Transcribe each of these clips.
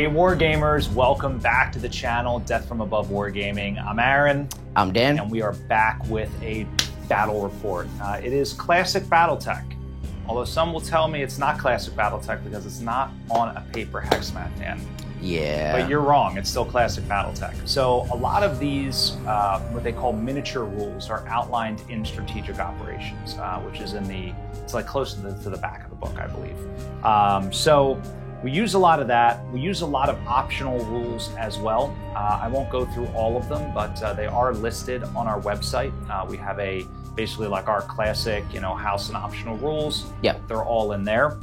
Hey Wargamers, welcome back to the channel, Death from Above Wargaming. I'm Aaron. I'm Dan. And we are back with a battle report. It is classic Battletech, although some will tell me it's not classic Battletech because it's not on a paper hex map, Dan. Yeah. But you're wrong, it's still classic Battletech. So a lot of these, what they call miniature rules, are outlined in strategic operations, which is in the, it's like close to the back of the book, I believe. So we use a lot of that. We use a lot of optional rules as well. I won't go through all of them, but they are listed on our website. We have basically like our classic, house and optional rules. Yep. They're all in there.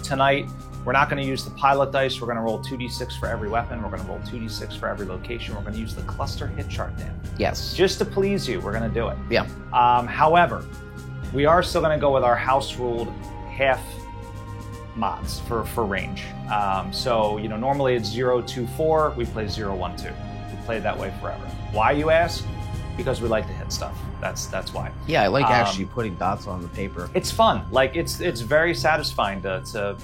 Tonight, we're not going to use the pilot dice. We're going to roll 2d6 for every weapon. We're going to roll 2d6 for every location. We're going to use the cluster hit chart, Dan. Yes. Just to please you, we're going to do it. Yeah. However, we are still going to go with our house-ruled half mods for range. So, normally it's 0, 2, 4. We play 0, 1, 2. We played that way forever. Why, you ask? Because we like to hit stuff. That's why. Yeah, I like actually putting dots on the paper. It's fun. Like it's very satisfying to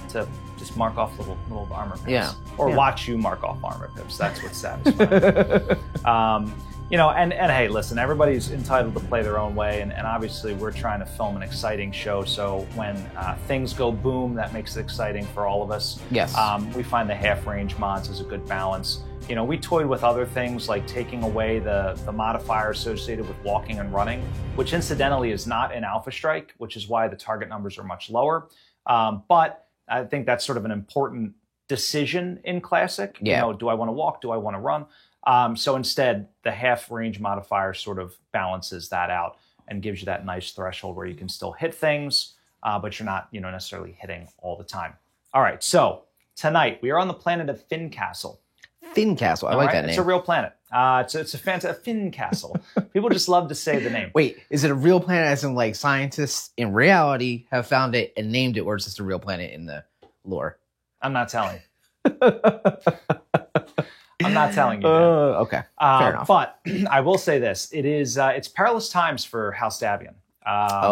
just mark off little armor pips. Yeah. Or watch you mark off armor pips. That's what's satisfying. And hey, listen, everybody's entitled to play their own way, and obviously we're trying to film an exciting show, so when things go boom, that makes it exciting for all of us. Yes. We find the half-range mods is a good balance. We toyed with other things like taking away the modifier associated with walking and running, which incidentally is not in Alpha Strike, which is why the target numbers are much lower. But I think that's sort of an important decision in Classic. Yeah. Do I want to walk? Do I want to run? So instead, the half range modifier sort of balances that out and gives you that nice threshold where you can still hit things, but you're not, necessarily hitting all the time. All right, so tonight we are on the planet of Fincastle. Fincastle, I like that name. It's a real planet. It's a Fincastle. People just love to say the name. Wait, is it a real planet as in like scientists in reality have found it and named it, or is it just a real planet in the lore? I'm not telling you. I'm not telling you. Okay, fair enough. But I will say this: it's perilous times for House Davion.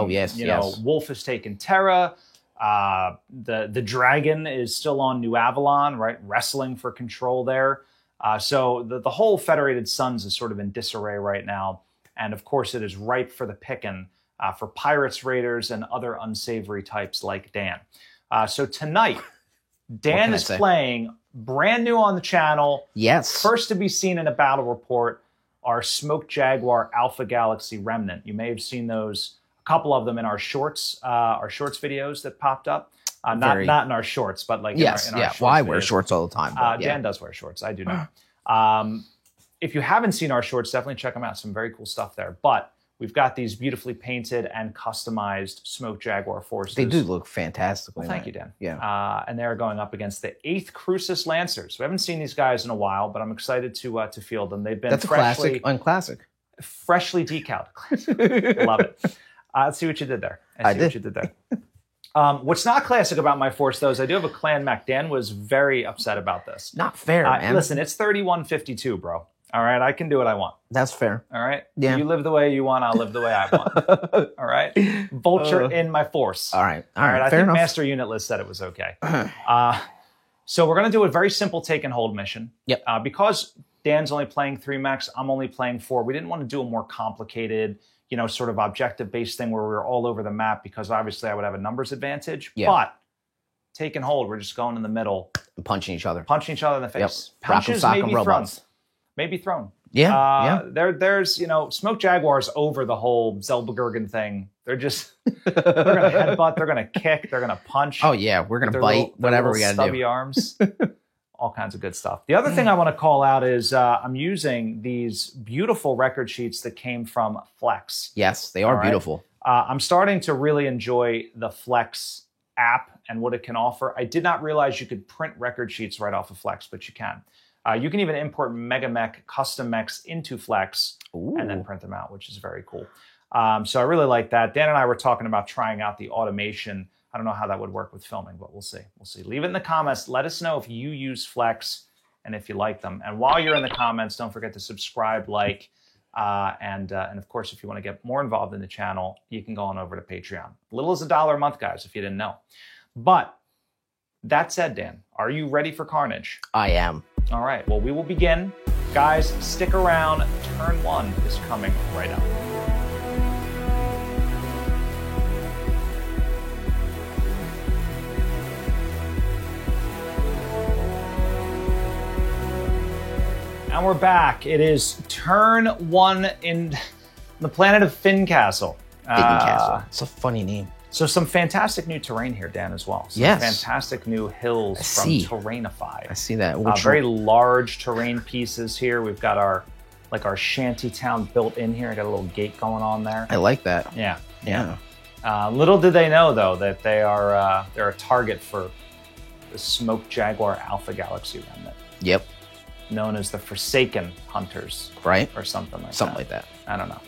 Yes. Wolf has taken Terra. The dragon is still on New Avalon, right? Wrestling for control there. So the whole Federated Suns is sort of in disarray right now, and of course it is ripe for the picking for pirates, raiders, and other unsavory types like Dan. So tonight, Dan is playing. Brand new on the channel. Yes. First to be seen in a battle report, our Smoke Jaguar Alpha Galaxy Remnant. You may have seen those, a couple of them in our shorts videos that popped up. Not in our shorts, but like in our shorts. Well, I wear shorts all the time. Dan does wear shorts. I do not. If you haven't seen our shorts, definitely check them out. Some very cool stuff there. But we've got these beautifully painted and customized Smoke Jaguar forces. They do look fantastic. Well, thank you, Dan. Yeah. And they're going up against the 8th Crucis Lancers. We haven't seen these guys in a while, but I'm excited to field them. They've been That's a classic, unclassic. Freshly decaled. Love it. Let's see what you did there. I see what you did there. What's not classic about my force, though, is I do have a clan mech. Dan was very upset about this. Not fair, man. Listen, it's 3152, bro. All right, I can do what I want. That's fair. All right? Yeah. You live the way you want, I'll live the way I want. All right? Vulture in my force. All right. I fair think enough. Master Unit List said it was okay. So we're going to do a very simple take and hold mission. Yep. Because Dan's only playing 3 mechs, I'm only playing 4. We didn't want to do a more complicated, sort of objective-based thing where we were all over the map because obviously I would have a numbers advantage. Yeah. But take and hold, we're just going in the middle. Punching each other. Punching each other in the face. Yep. Punches maybe thrown. Yeah. There's Smoke Jaguars over the whole Zelbergergen thing. They're gonna headbutt, they're gonna kick, they're gonna punch. Oh yeah, we're gonna bite, whatever we gotta do. Stubby arms, all kinds of good stuff. The other thing I want to call out is I'm using these beautiful record sheets that came from Flex. Yes, they are beautiful. I'm starting to really enjoy the Flex app and what it can offer. I did not realize you could print record sheets right off of Flex, but you can. You can even import MegaMech custom mechs into Flex and then print them out, which is very cool. So I really like that. Dan and I were talking about trying out the automation. I don't know how that would work with filming, but we'll see. We'll see. Leave it in the comments. Let us know if you use Flex and if you like them. And while you're in the comments, don't forget to subscribe, like, and of course, if you want to get more involved in the channel, you can go on over to Patreon. Little as $1 a month, guys, if you didn't know. But That said, Dan, are you ready for carnage? I am. All right, well, we will begin. Guys, stick around. Turn 1 is coming right up. And we're back. It is turn 1 in the planet of Fincastle. Castle. It's a funny name. So some fantastic new terrain here, Dan, as well. Some fantastic new hills from Terrainify. I see that. Very large terrain pieces here. We've got our shanty town built in here. I got a little gate going on there. I like that. Yeah. Little did they know, though, that they're a target for the Smoke Jaguar Alpha Galaxy remnant. Yep. Known as the Forsaken Hunters. Right. Or something like that. Something like that. I don't know.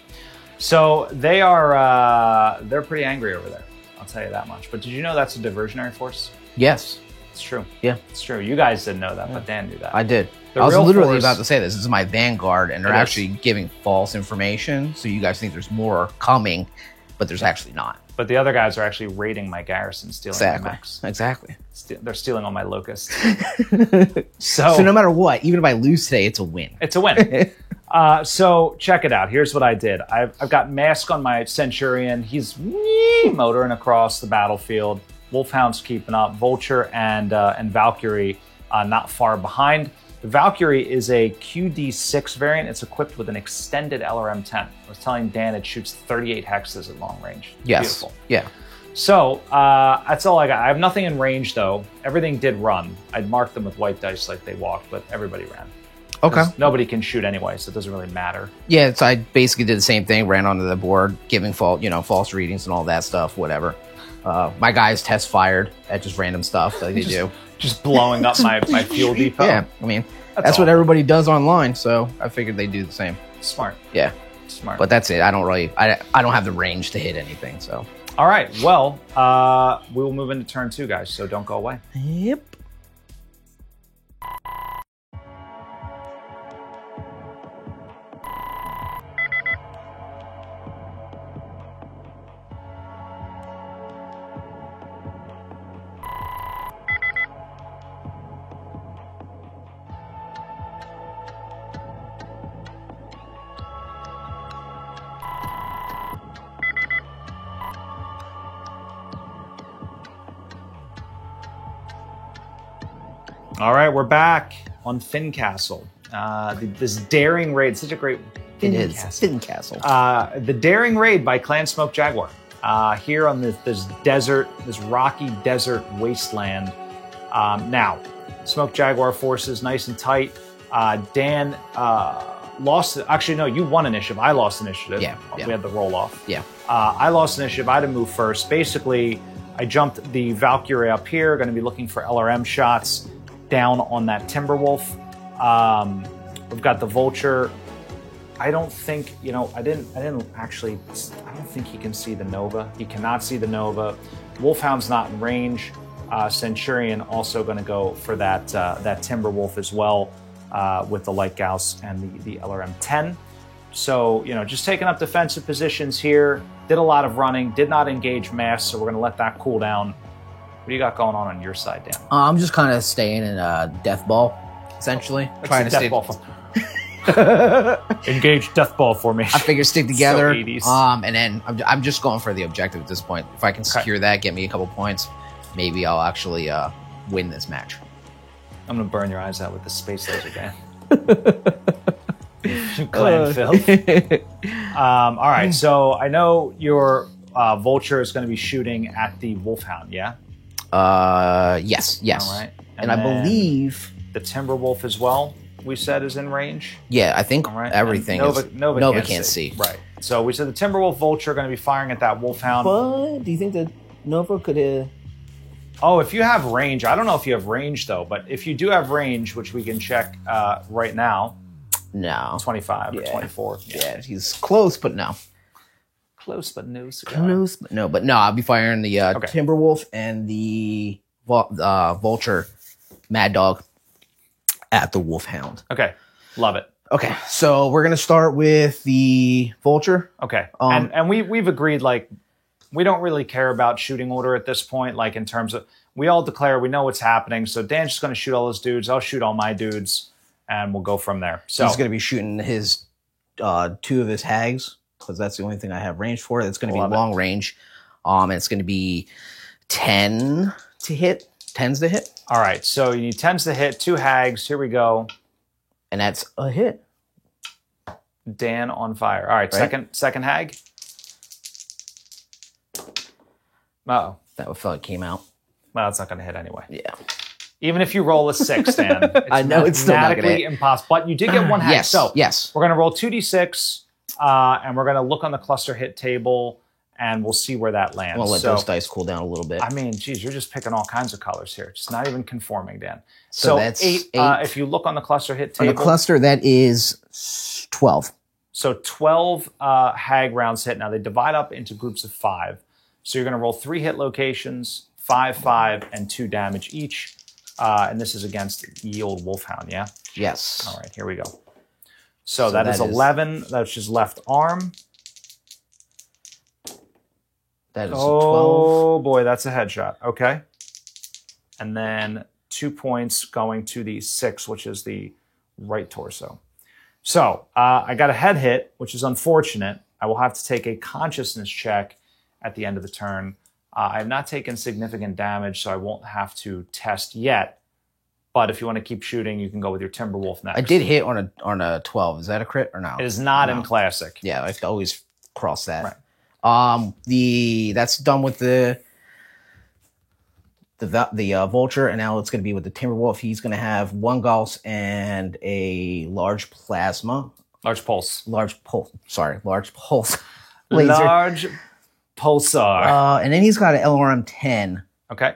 So they're pretty angry over there. I'll tell you that much. But did you know that's a diversionary force? Yes. It's true. Yeah. It's true. You guys didn't know that, but Dan knew that. I did. I was literally about to say this. This is my vanguard, and they're actually giving false information. So you guys think there's more coming, but there's actually not. But the other guys are actually raiding my garrison, stealing my mechs. Exactly. They're stealing all my locusts. So no matter what, even if I lose today, it's a win. It's a win. So check it out. Here's what I did. I've got Mask on my Centurion. He's motoring across the battlefield. Wolfhound's keeping up. Vulture and Valkyrie not far behind. The Valkyrie is a QD6 variant. It's equipped with an extended LRM-10. I was telling Dan it shoots 38 hexes at long range. Yes. Beautiful. Yeah. So that's all I got. I have nothing in range, though. Everything did run. I'd marked them with white dice like they walked, but everybody ran. Okay. Nobody can shoot anyway, so it doesn't really matter. Yeah, so I basically did the same thing, ran onto the board, giving false readings and all that stuff, whatever. My guys test fired at just random stuff that they do. Just blowing up my fuel depot. Yeah, I mean, that's what everybody does online, so I figured they'd do the same. Smart. Yeah. Smart. But that's it. I don't have the range to hit anything, so. All right, well, we will move into turn 2, guys, so don't go away. Yep. All right, we're back on Fincastle. This daring raid, such a great Fincastle. The daring raid by Clan Smoke Jaguar. Here on this desert, this rocky desert wasteland. Now, Smoke Jaguar forces nice and tight. Dan lost. Actually, no, you won initiative. I lost initiative. Yeah. We had the roll off. Yeah. I lost initiative. I had to move first. Basically, I jumped the Valkyrie up here. Going to be looking for LRM shots down on that Timberwolf. We've got the Vulture. I don't think, I don't think he can see the Nova. He cannot see the Nova. Wolfhound's not in range. Centurion also going to go for that Timberwolf as well with the Light Gauss and the LRM-10. So, just taking up defensive positions here. Did a lot of running. Did not engage mass, so we're going to let that cool down. What do you got going on your side, Dan? I'm just kind of staying in Death Ball, essentially. Trying to stay. Engage Death Ball formation. I figure stick together. So 80s. And then I'm just going for the objective at this point. If I can secure that, get me a couple points, maybe I'll actually win this match. I'm going to burn your eyes out with the space laser, Dan. Clan filth. All right, so I know your Vulture is going to be shooting at the Wolfhound, yeah? Yes. All right. And I believe the Timberwolf as well, we said, is in range. Yeah, I think everything Nova can't see. Right. So we said the Timberwolf Vulture are going to be firing at that Wolfhound. But do you think that Nova could... Oh, if you have range, I don't know if you have range, though, but if you do have range, which we can check right now. No. 25 or 24. Yeah, he's close, but no. Close, but no cigar. Close, but no. But no, I'll be firing the Timberwolf and the Vulture Mad Dog at the Wolfhound. Okay, love it. Okay, so we're going to start with the Vulture. Okay, and we've agreed, like, we don't really care about shooting order at this point, like, in terms of, We all declare, we know what's happening. So Dan's just going to shoot all his dudes. I'll shoot all my dudes, and we'll go from there. So he's going to be shooting his 2 of his hags, because that's the only thing I have range for. It's going to be long range. And it's going to be 10 to hit. 10s to hit. All right. So you need 10s to hit, 2 hags. Here we go. And that's a hit. Dan on fire. All right. Second hag. Uh-oh. That felt like it came out. Well, it's not going to hit anyway. Yeah. Even if you roll a 6, Dan, it's I know it's still not mathematically impossible. But you did get 1 hag. Yes. So yes. We're going to roll 2d6, and we're going to look on the cluster hit table, and we'll see where that lands. We'll let those dice cool down a little bit. I mean, geez, you're just picking all kinds of colors here. Just not even conforming, Dan. So that's 8. If you look on the cluster hit table. On the cluster, that is 12. So 12 hag rounds hit. Now they divide up into groups of 5. So you're going to roll 3 hit locations, 5, 5, and 2 damage each. And this is against Ye Old Wolfhound, yeah? Yes. All right, here we go. So that is 11. That's just left arm. That is 12. Oh, boy, that's a headshot. Okay. And then 2 points going to the 6, which is the right torso. So I got a head hit, which is unfortunate. I will have to take a consciousness check at the end of the turn. I have not taken significant damage, so I won't have to test yet. But if you want to keep shooting, you can go with your Timberwolf next. I did hit on a 12. Is that a crit or no? It is not in Classic. Yeah, I always cross that. Right. That's done with the Vulture, and now it's going to be with the Timberwolf. He's going to have 1 Gauss and a large plasma. Large pulse. Large pulse laser. Large pulsar. And then he's got an LRM 10. Okay.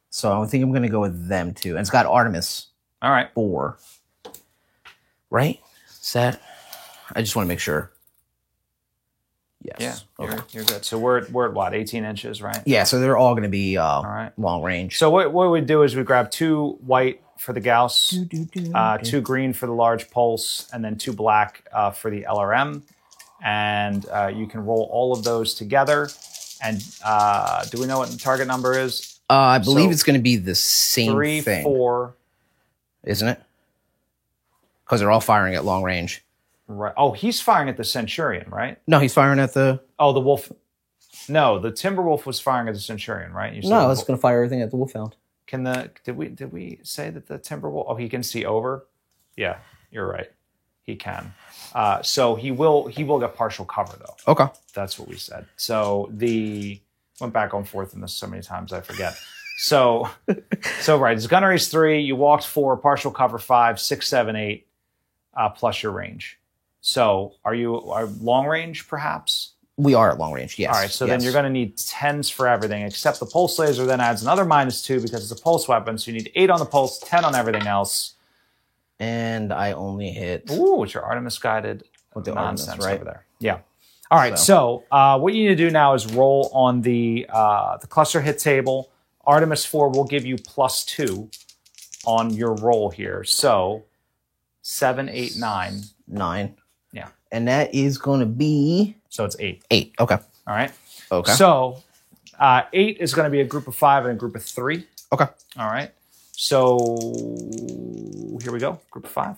So I think I'm going to go with them too. And it's got Artemis. All right. 4. Right? Is that? I just want to make sure. Yes. Yeah, okay. you're good. So we're at what, 18 inches, right? Yeah, so they're all going to be all right. long range. So what we do is we grab 2 white for the Gauss, 2 green for the large pulse, and then 2 black for the LRM. And you can roll all of those together. And do we know what the target number is? I believe it's going to be the same 3, thing. 4. Isn't it? Because they're all firing at long range. Right. Oh, he's firing at the Centurion, right? No, he's firing at the... Oh, the Wolf. No, the Timberwolf was firing at the Centurion, right? You said no, it's going to fire everything at the Wolfhound. Did we say that the Timberwolf? Oh, he can see over. Yeah, you're right. He can. So he will get partial cover though. Okay, that's what we said. So went back and forth in this so many times I forget. So right, his gun race 3. You walked 4, partial cover 5, 6, 7, 8, plus your range. So are long range perhaps? We are at long range, yes. All right, so then you're going to need 10s for everything, except the pulse laser then adds another -2 because it's a pulse weapon. So you need 8 on the pulse, 10 on everything else. And I only hit... Ooh, it's your Artemis guided with the nonsense Artemis, right? over there. Yeah. All right, so what you need to do now is roll on the cluster hit table. Artemis 4 will give you +2 on your roll here. So 7, 8, 9. 9. Yeah. And that is going to be... So it's 8. 8, okay. All right. Okay. So 8 is going to be a group of 5 and a group of 3. Okay. All right. So here we go. Group of 5.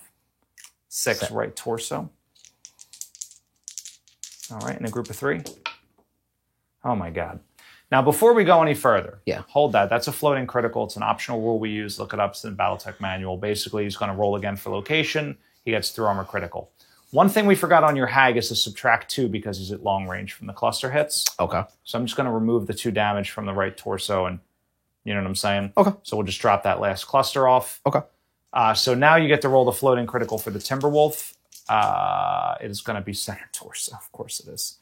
6 right torso. All right. And a group of 3. Oh, my God. Now, before we go any further, hold that. That's a floating critical. It's an optional rule we use. Look it up. It's in the Battletech manual. Basically, he's going to roll again for location. He gets through armor critical. One thing we forgot on your hag is to subtract 2 because he's at long range from the cluster hits. Okay. So I'm just going to remove the 2 damage from the right torso, and you know what I'm saying? Okay. So we'll just drop that last cluster off. Okay. So now you get to roll the floating critical for the Timberwolf. It is going to be center torso. Of course it is.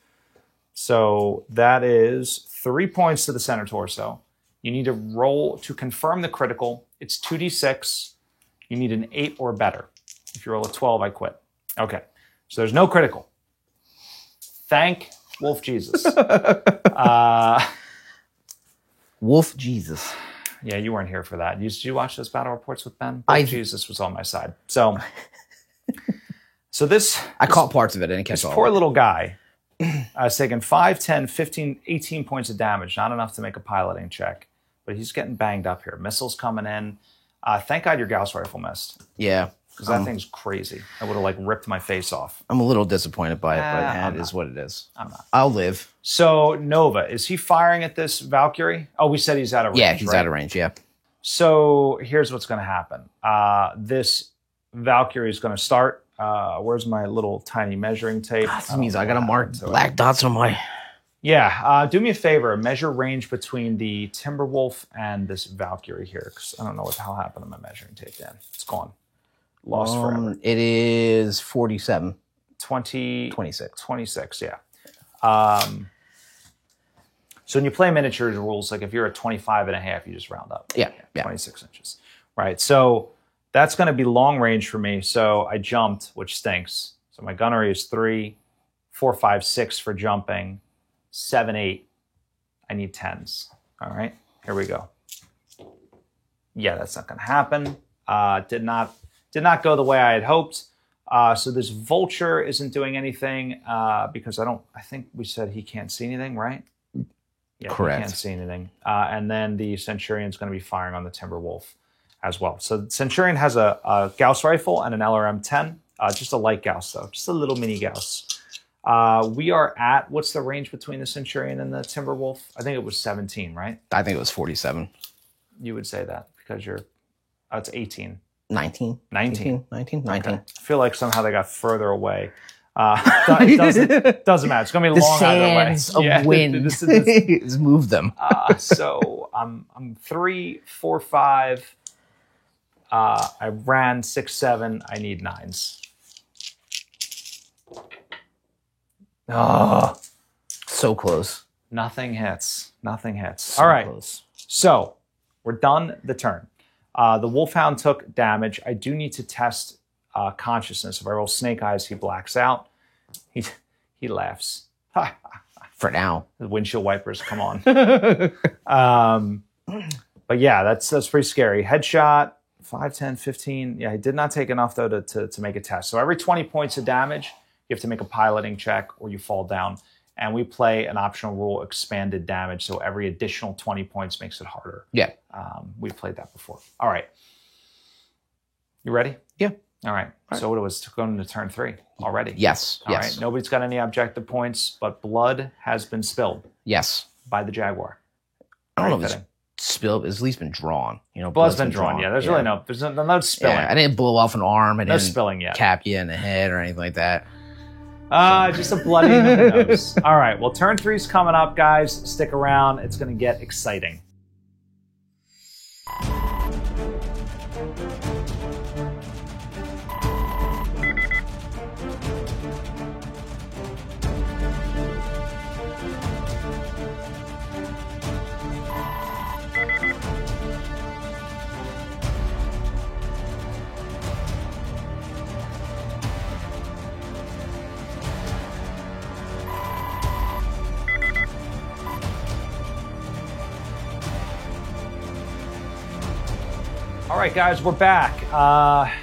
So that is 3 points to the center torso. You need to roll to confirm the critical. It's 2d6. You need an 8 or better. If you roll a 12, I quit. Okay. So there's no critical. Thank Wolf Jesus. Wolf Jesus. Yeah, you weren't here for that. Did you watch those battle reports with Ben? Wolf Jesus was on my side. So this... I caught parts of it. I didn't catch all of it. Poor little guy has taken 5, 10, 15, 18 points of damage. Not enough to make a piloting check. but he's getting banged up here. Missiles coming in. Thank God your Gauss rifle missed. Yeah. Because that thing's crazy. I would have like ripped my face off. I'm a little disappointed by it, but it is what it is. I'm not. I'll live. So Nova, is he firing at this Valkyrie? Oh, we said he's out of range. Yeah, he's out of range, yeah. So here's what's going to happen. This Valkyrie is going to start. Where's my little tiny measuring tape? This means I got to mark black dots on my... Yeah, do me a favor. Measure range between the Timberwolf and this Valkyrie here, because I don't know what the hell happened to my measuring tape, Dan. It's gone. Lost forever. It is 47. 26, yeah. So when you play miniatures rules, like if you're at 25 and a half, you just round up. Yeah. 26 inches. Right, so that's going to be long range for me. So I jumped, which stinks. So my gunnery is 3, 4, 5, 6 for jumping, 7, 8. I need 10s. All right, here we go. Yeah, that's not going to happen. Did not go the way I had hoped. So this vulture isn't doing anything because I think we said he can't see anything, right? Yeah, correct. He can't see anything. And then the Centurion's going to be firing on the Timberwolf as well. So the Centurion has a Gauss rifle and an LRM-10, just a light Gauss though, just a little mini Gauss. We are at, what's the range between the Centurion and the Timberwolf? I think it was 17, right? I think it was 47. You would say that because it's 18. 19. Okay. I feel like somehow they got further away. It doesn't matter. It's going to be long either way. The sands of wind has moved them. So I'm 3, 4, 5. I ran 6, 7. I need 9s. Oh, so close. Nothing hits. So all right. Close. So we're done the turn. The Wolfhound took damage. I do need to test consciousness. If I roll Snake Eyes, he blacks out. He laughs. For now. The windshield wipers come on. But yeah, that's pretty scary. Headshot, 5, 10, 15. Yeah, he did not take enough, though, to make a test. So every 20 points of damage, you have to make a piloting check or you fall down. And we play an optional rule, expanded damage. So every additional 20 points makes it harder. Yeah. We've played that before. All right. You ready? Yeah. All right. So it was going into turn 3 already. Yes. All right. Nobody's got any objective points, but blood has been spilled. Yes. By the Jaguar. I don't know if it's spilled. It's at least been drawn. Blood's been drawn. Yeah. There's really no spilling. Yeah, I didn't blow off an arm. No spilling yet. Cap you in the head or anything like that. Just a bloody nose. All right. Well, turn 3's coming up, guys. Stick around. It's going to get exciting. All right, guys, we're back.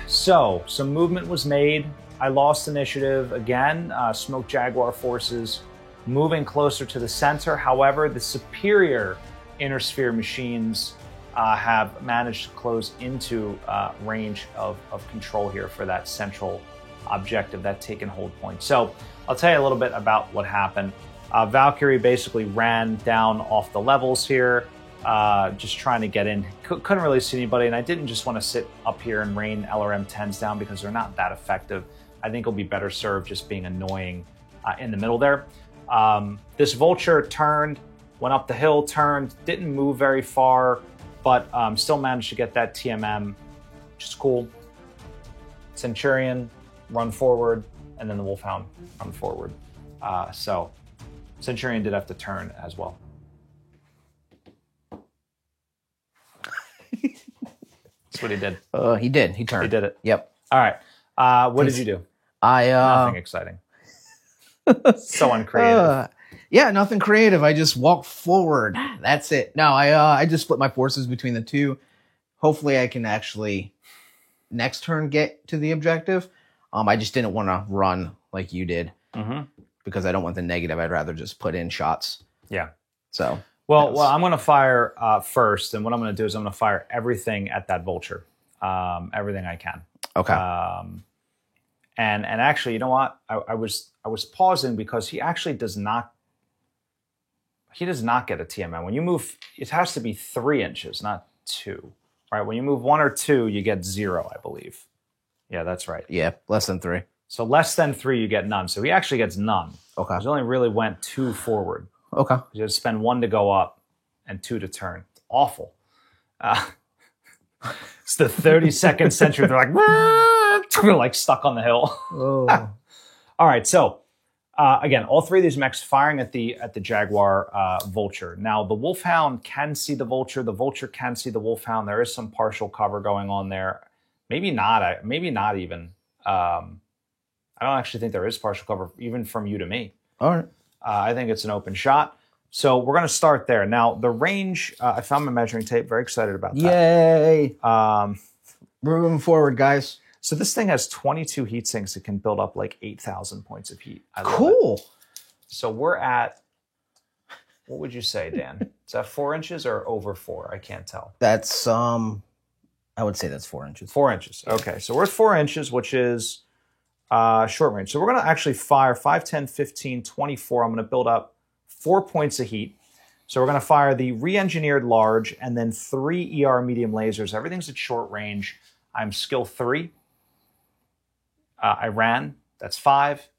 So some movement was made. I lost initiative again. Smoke Jaguar forces moving closer to the center. However, the superior inner sphere machines have managed to close into range of control here for that central objective, that take and hold point. So I'll tell you a little bit about what happened. Valkyrie basically ran down off the levels here. Just trying to get in. Couldn't really see anybody, and I didn't just want to sit up here and rain LRM-10s down because they're not that effective. I think it'll be better served just being annoying in the middle there. This Vulture turned, went up the hill, turned, didn't move very far, but still managed to get that TMM, which is cool. Centurion, run forward, and then the Wolfhound, run forward. So Centurion did have to turn as well. That's what he did. He did. He turned. He did it. Yep. All right. What did you do? Nothing exciting. So uncreative. Yeah, nothing creative. I just walked forward. That's it. No, I just split my forces between the two. Hopefully I can actually next turn get to the objective. I just didn't want to run like you did because I don't want the negative. I'd rather just put in shots. Yeah. So Well, I'm going to fire first, and what I'm going to do is I'm going to fire everything at that vulture, everything I can. Okay. And actually, you know what? I was pausing because he actually does not. He does not get a TMM. When you move, it has to be 3 inches, not 2. Right? When you move 1 or 2, you get 0, I believe. Yeah, that's right. Yeah, less than 3. So less than 3, you get none. So he actually gets none. Okay. He only really went 2 forward. Okay. You had to spend 1 to go up and 2 to turn. It's awful. It's the 32nd century. They're like, we're like stuck on the hill. Oh. All right. So again, all 3 of these mechs firing at the Jaguar Vulture. Now the Wolfhound can see the Vulture. The Vulture can see the Wolfhound. There is some partial cover going on there. Maybe not. Maybe not even. I don't actually think there is partial cover even from you to me. All right. I think it's an open shot. So we're going to start there. Now, the range, I found my measuring tape. Very excited about that. Yay. We're moving forward, guys. So this thing has 22 heat sinks. It can build up like 8,000 points of heat. Cool. So we're at, what would you say, Dan? Is that 4 inches or over 4? I can't tell. That's, I would say that's 4 inches. 4 inches. Okay. So we're at 4 inches, which is short range. So we're going to actually fire 5, 10, 15, 24. I'm going to build up 4 points of heat. So we're going to fire the re-engineered large and then 3 ER medium lasers. Everything's at short range. I'm skill 3. I ran. That's 5.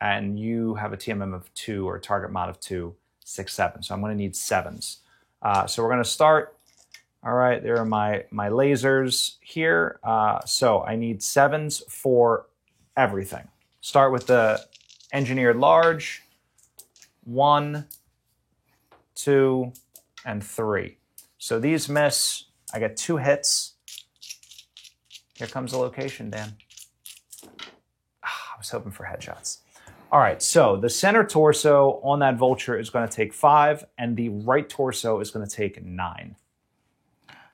And you have a TMM of 2 or target mod of 2, 6, 7. So I'm going to need 7s. So we're going to start. All right, there are my lasers here. So I need 7s for everything. Start with the engineered large. 1, 2, and 3. So these miss. I get 2 hits. Here comes the location, Dan. I was hoping for headshots. All right, so the center torso on that Vulture is going to take 5, and the right torso is going to take 9.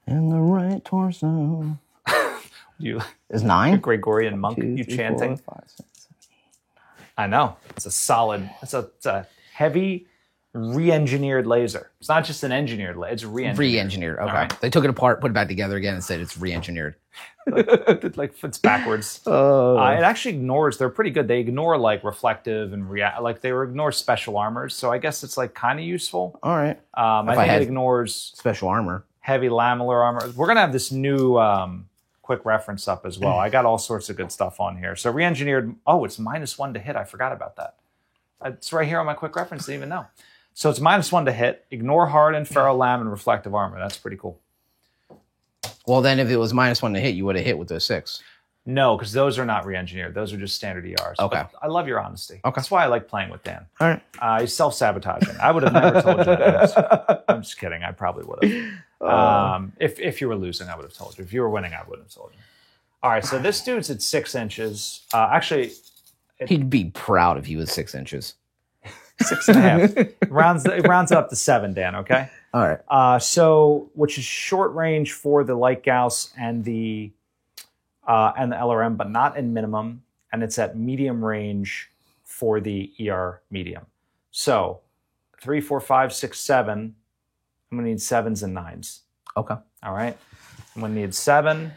And the right torso You is 9. Gregorian monk, 2, you 3, chanting. 4, 5, 6, 7. I know. It's a solid, it's a heavy re-engineered laser. It's not just an engineered laser, it's re-engineered. Re-engineered, okay. Right. They took it apart, put it back together again, and said it's re-engineered. like it's backwards. It actually ignores, they're pretty good. They ignore like reflective and like they ignore special armors. So I guess it's like kind of useful. All right. I think it ignores special armor. Heavy lamellar armor. We're going to have this new quick reference up as well. I got all sorts of good stuff on here. So re-engineered, it's -1 to hit. I forgot about that. It's right here on my quick reference. Didn't even know. So it's -1 to hit. Ignore hardened, ferro-lam, and reflective armor. That's pretty cool. Well, then if it was -1 to hit, you would have hit with those 6. No, because those are not re-engineered. Those are just standard ERs. Okay. But I love your honesty. Okay. That's why I like playing with Dan. All right. He's self-sabotaging. I would have never told you that. I'm just kidding. I probably would have. If you were losing, I would have told you. If you were winning, I wouldn't have told you. All right, so this dude's at 6 inches. Actually... He'd be proud if he was 6 inches. 6.5. It rounds up to 7, Dan, okay? All right. So, which is short range for the Light Gauss and the LRM, but not in minimum. And it's at medium range for the ER medium. So, 3, 4, 5, 6, 7. I'm going to need 7s and 9s. Okay. All right. I'm going to need 7,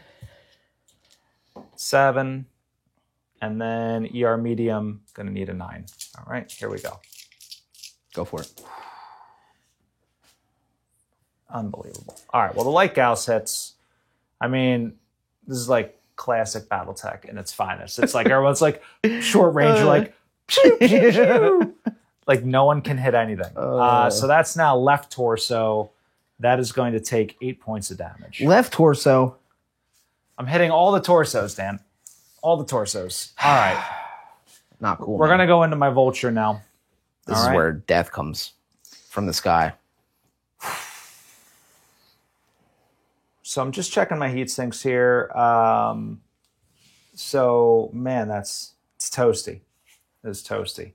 7, and then ER medium, going to need a 9. All right, here we go. Go for it. Unbelievable. All right, well, the Light Gauss hits. I mean, this is like classic Battletech in its finest. It's like everyone's like short range, like pew, pew, pew. Like no one can hit anything. So that's now left torso. That is going to take 8 points of damage. Left torso. I'm hitting all the torsos, Dan. All the torsos. All right. Not cool. We're going to go into my Vulture now. This is where death comes from the sky. So I'm just checking my heat sinks here. So, man, it's toasty. It's toasty.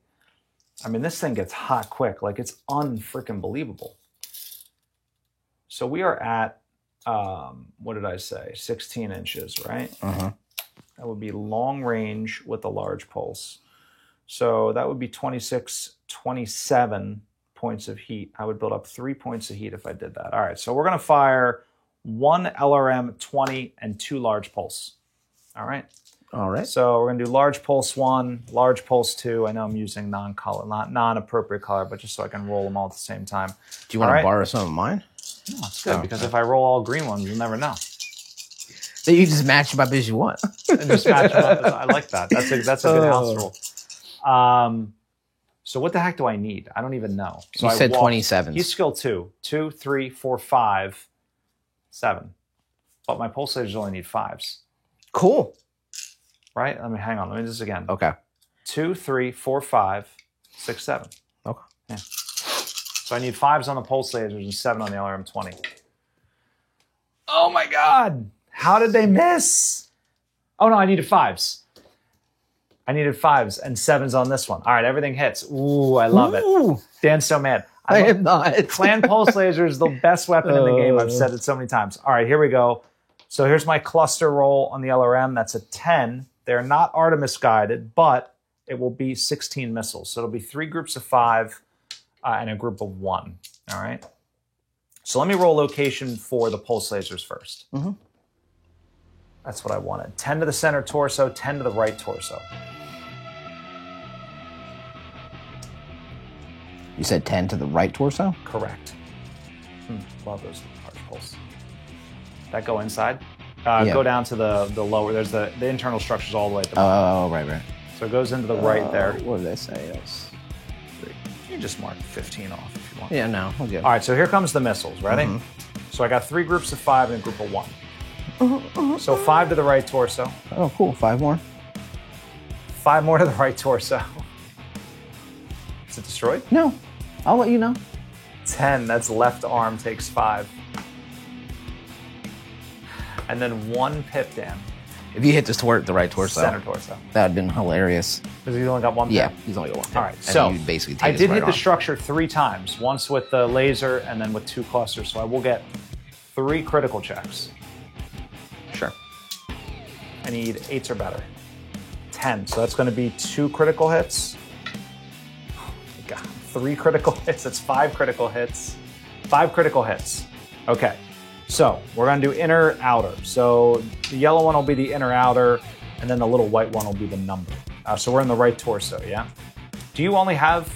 I mean, this thing gets hot quick. Like, it's unfreaking believable. So we are at, what did I say? 16 inches, right? Uh-huh. That would be long range with a large pulse. So that would be 26, 27 points of heat. I would build up 3 points of heat if I did that. All right, so we're going to fire 1 LRM 20 and 2 large pulse. All right. All right. So we're going to do large pulse 1, large pulse 2. I know I'm using non-color, not non-appropriate color, but just so I can roll them all at the same time. Do you want to borrow some of mine? No, it's good because if I roll all green ones, you'll never know. So you just match them up as you want. And just match them up. I like that. That's a good house rule. So what the heck do I need? I don't even know. So you said 27. He's skill 2. 2, 3, 4, 5, 7. But my pulse lasers only need 5s. Cool. Right? Hang on. Let me do this again. Okay. 2, 3, 4, 5, 6, 7. Okay. Yeah. So I need 5s on the pulse lasers and 7 on the LRM 20. Oh my God. How did they miss? Oh no, I needed 5s. I needed 5s and 7s on this one. All right, everything hits. Ooh, I love it. Dan's so mad. I am not. Clan Pulse Laser is the best weapon in the game. I've said it so many times. All right, here we go. So here's my cluster roll on the LRM. That's a 10. They're not Artemis guided, but it will be 16 missiles. So it'll be 3 groups of 5 and a group of 1. All right. So let me roll location for the pulse lasers first. Mm-hmm. That's what I wanted. 10 to the center torso, 10 to the right torso. You said 10 to the right torso? Correct. Love those large pulse. That go inside? Go down to the lower. There's the internal structures all the way at the bottom. Oh, right. So it goes into the right there. What did I say? Yes. You can just mark 15 off if you want. Yeah, no, we'll get it. All right, so here comes the missiles. Ready? So I got 3 groups of 5 and a group of 1. So 5 to the right torso. Oh, cool. 5 more? 5 more to the right torso. Is it destroyed? No. I'll let you know. 10, that's left arm takes 5. And then 1 pip, Dan. If you hit the right torso. Center torso. That would have been hilarious. Because he's only got 1 pip? Yeah, he's only got 1 pip. All right, And so you basically I take did his hit right the arm. structure 3 times. Once with the laser and then with 2 clusters. So I will get 3 critical checks. Sure. I need 8s or better. 10. So that's going to be 2 critical hits. Oh my God. 3 critical hits. That's 5 critical hits. 5 critical hits. Okay. So we're going to do inner, outer. So the yellow one will be the inner, outer, and then the little white one will be the number. So we're in the right torso, yeah? Do you only have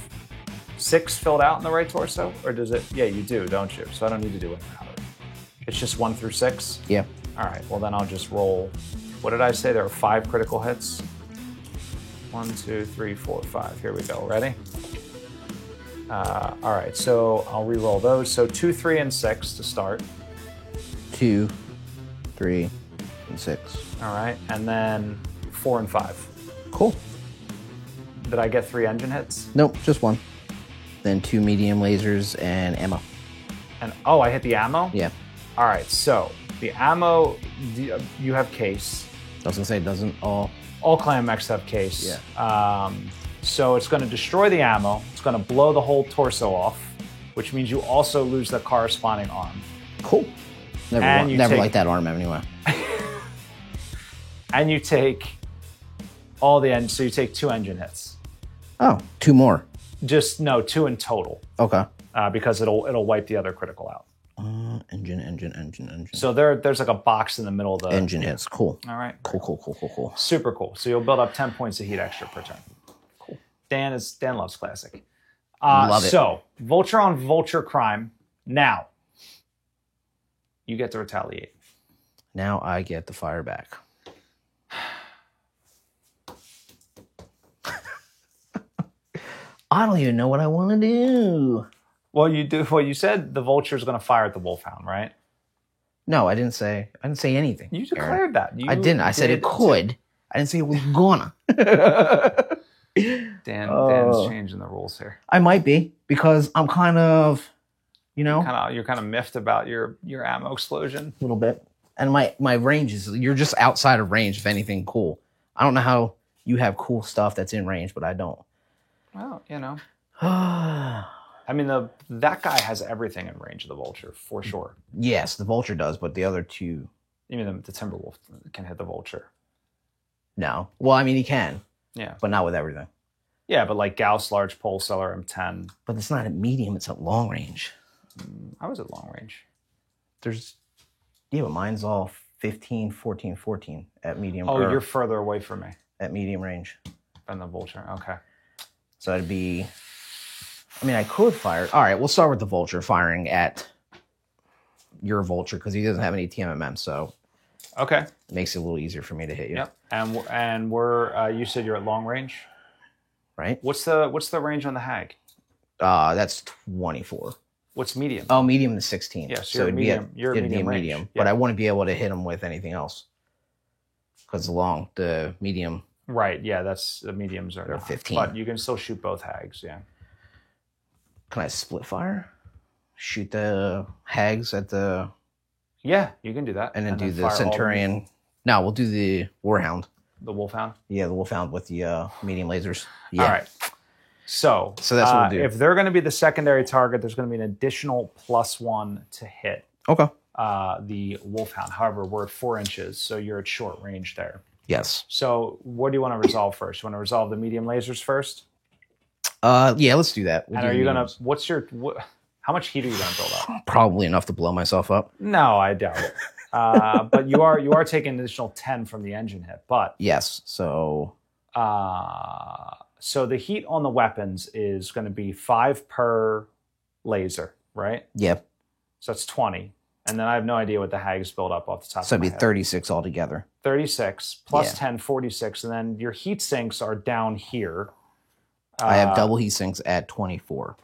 6 filled out in the right torso? Or does it? Yeah, you do, don't you? So I don't need to do inner, outer. It's just 1 through 6? Yeah. All right, well then I'll just roll. What did I say? There are 5 critical hits. 1, 2, 3, 4, 5. Here we go. Ready? All right, so I'll re-roll those. So 2, 3, and 6 to start. 2, 3, and 6. All right, and then 4 and 5. Cool. Did I get 3 engine hits? Nope, just 1. Then 2 medium lasers and ammo. And oh, I hit the ammo? Yeah. All right, so the ammo, you have case. I was gonna say it doesn't all. All clan mechs have case. Yeah. So it's going to destroy the ammo. It's going to blow the whole torso off, which means you also lose the corresponding arm. Cool. Never take, liked that arm anyway. And you take all the engines. So you take 2 engine hits. Oh, 2 more. Just no, 2 in total. Okay. Because it'll wipe the other critical out. Engine. So there's like a box in the middle of the engine hits. Cool. All right. Cool. Super cool. So you'll build up 10 points of heat extra per turn. Cool. Dan loves classic. Love it. So Vulture on Vulture crime. Now you get to retaliate. Now I get the fire back. I don't even know what I want to do. Well, you do. Well, you said the Vulture is going to fire at the Wolfhound, right? No, I didn't say anything. You declared that. I didn't. I said it could. I didn't say it was gonna. Dan's changing the rules here. I might be because I'm kind of, You're kind of miffed about your ammo explosion. A little bit. And my range is, you're just outside of range, if anything cool. I don't know how you have cool stuff that's in range, but I don't. Well, I mean, that guy has everything in range of the Vulture, for sure. Yes, the Vulture does, but the other 2... You mean the Timberwolf can hit the Vulture? No. Well, I mean, he can. Yeah. But not with everything. Yeah, but like Gauss Large Pole Seller M10. But it's not at medium, it's at long range. How is it long range? Yeah, but mine's all 15, 14, 14 at medium. Oh, you're further away from me. At medium range. Than the Vulture, okay. So it'd be, I mean, I could fire. All right, we'll start with the Vulture firing at your Vulture because he doesn't have any TMMM, so okay, it makes it a little easier for me to hit you. Yep, and we're you said you're at long range, right? What's the range on the Hag? That's 24. What's medium? Oh, medium to 16. Yeah, so it'd medium. You're it'd medium be a range. medium, Yeah. but I wouldn't be able to hit him with anything else because the medium. Right. Yeah, that's the mediums are not, 15. but you can still shoot both Hags. Yeah. Can I split fire? Shoot the Hags at the. Yeah, you can do that, and then do the fire all Centurion. No, we'll do the Warhound. the Wolfhound. Yeah, the Wolfhound with the medium lasers. Yeah. All right. So that's what we'll do. If they're going to be the secondary target, there's going to be an additional +1 to hit Okay. the Wolfhound. However, we're at 4 inches, so you're at short range there. Yes. So what do you want to resolve first? You want to resolve the medium lasers first? Yeah, let's do that. And are you going to, how much heat are you going to build up? Probably enough to blow myself up. No, I doubt it. But you are taking an additional 10 from the engine hit. But yes, so so the heat on the weapons is going to be 5 per laser, right? Yeah. So that's 20. And then I have no idea what the Hags build up off the top so of my it'd be head. 36 altogether. 36 plus Yeah. 10, 46. And then your heat sinks are down here. I have double heat sinks at 24.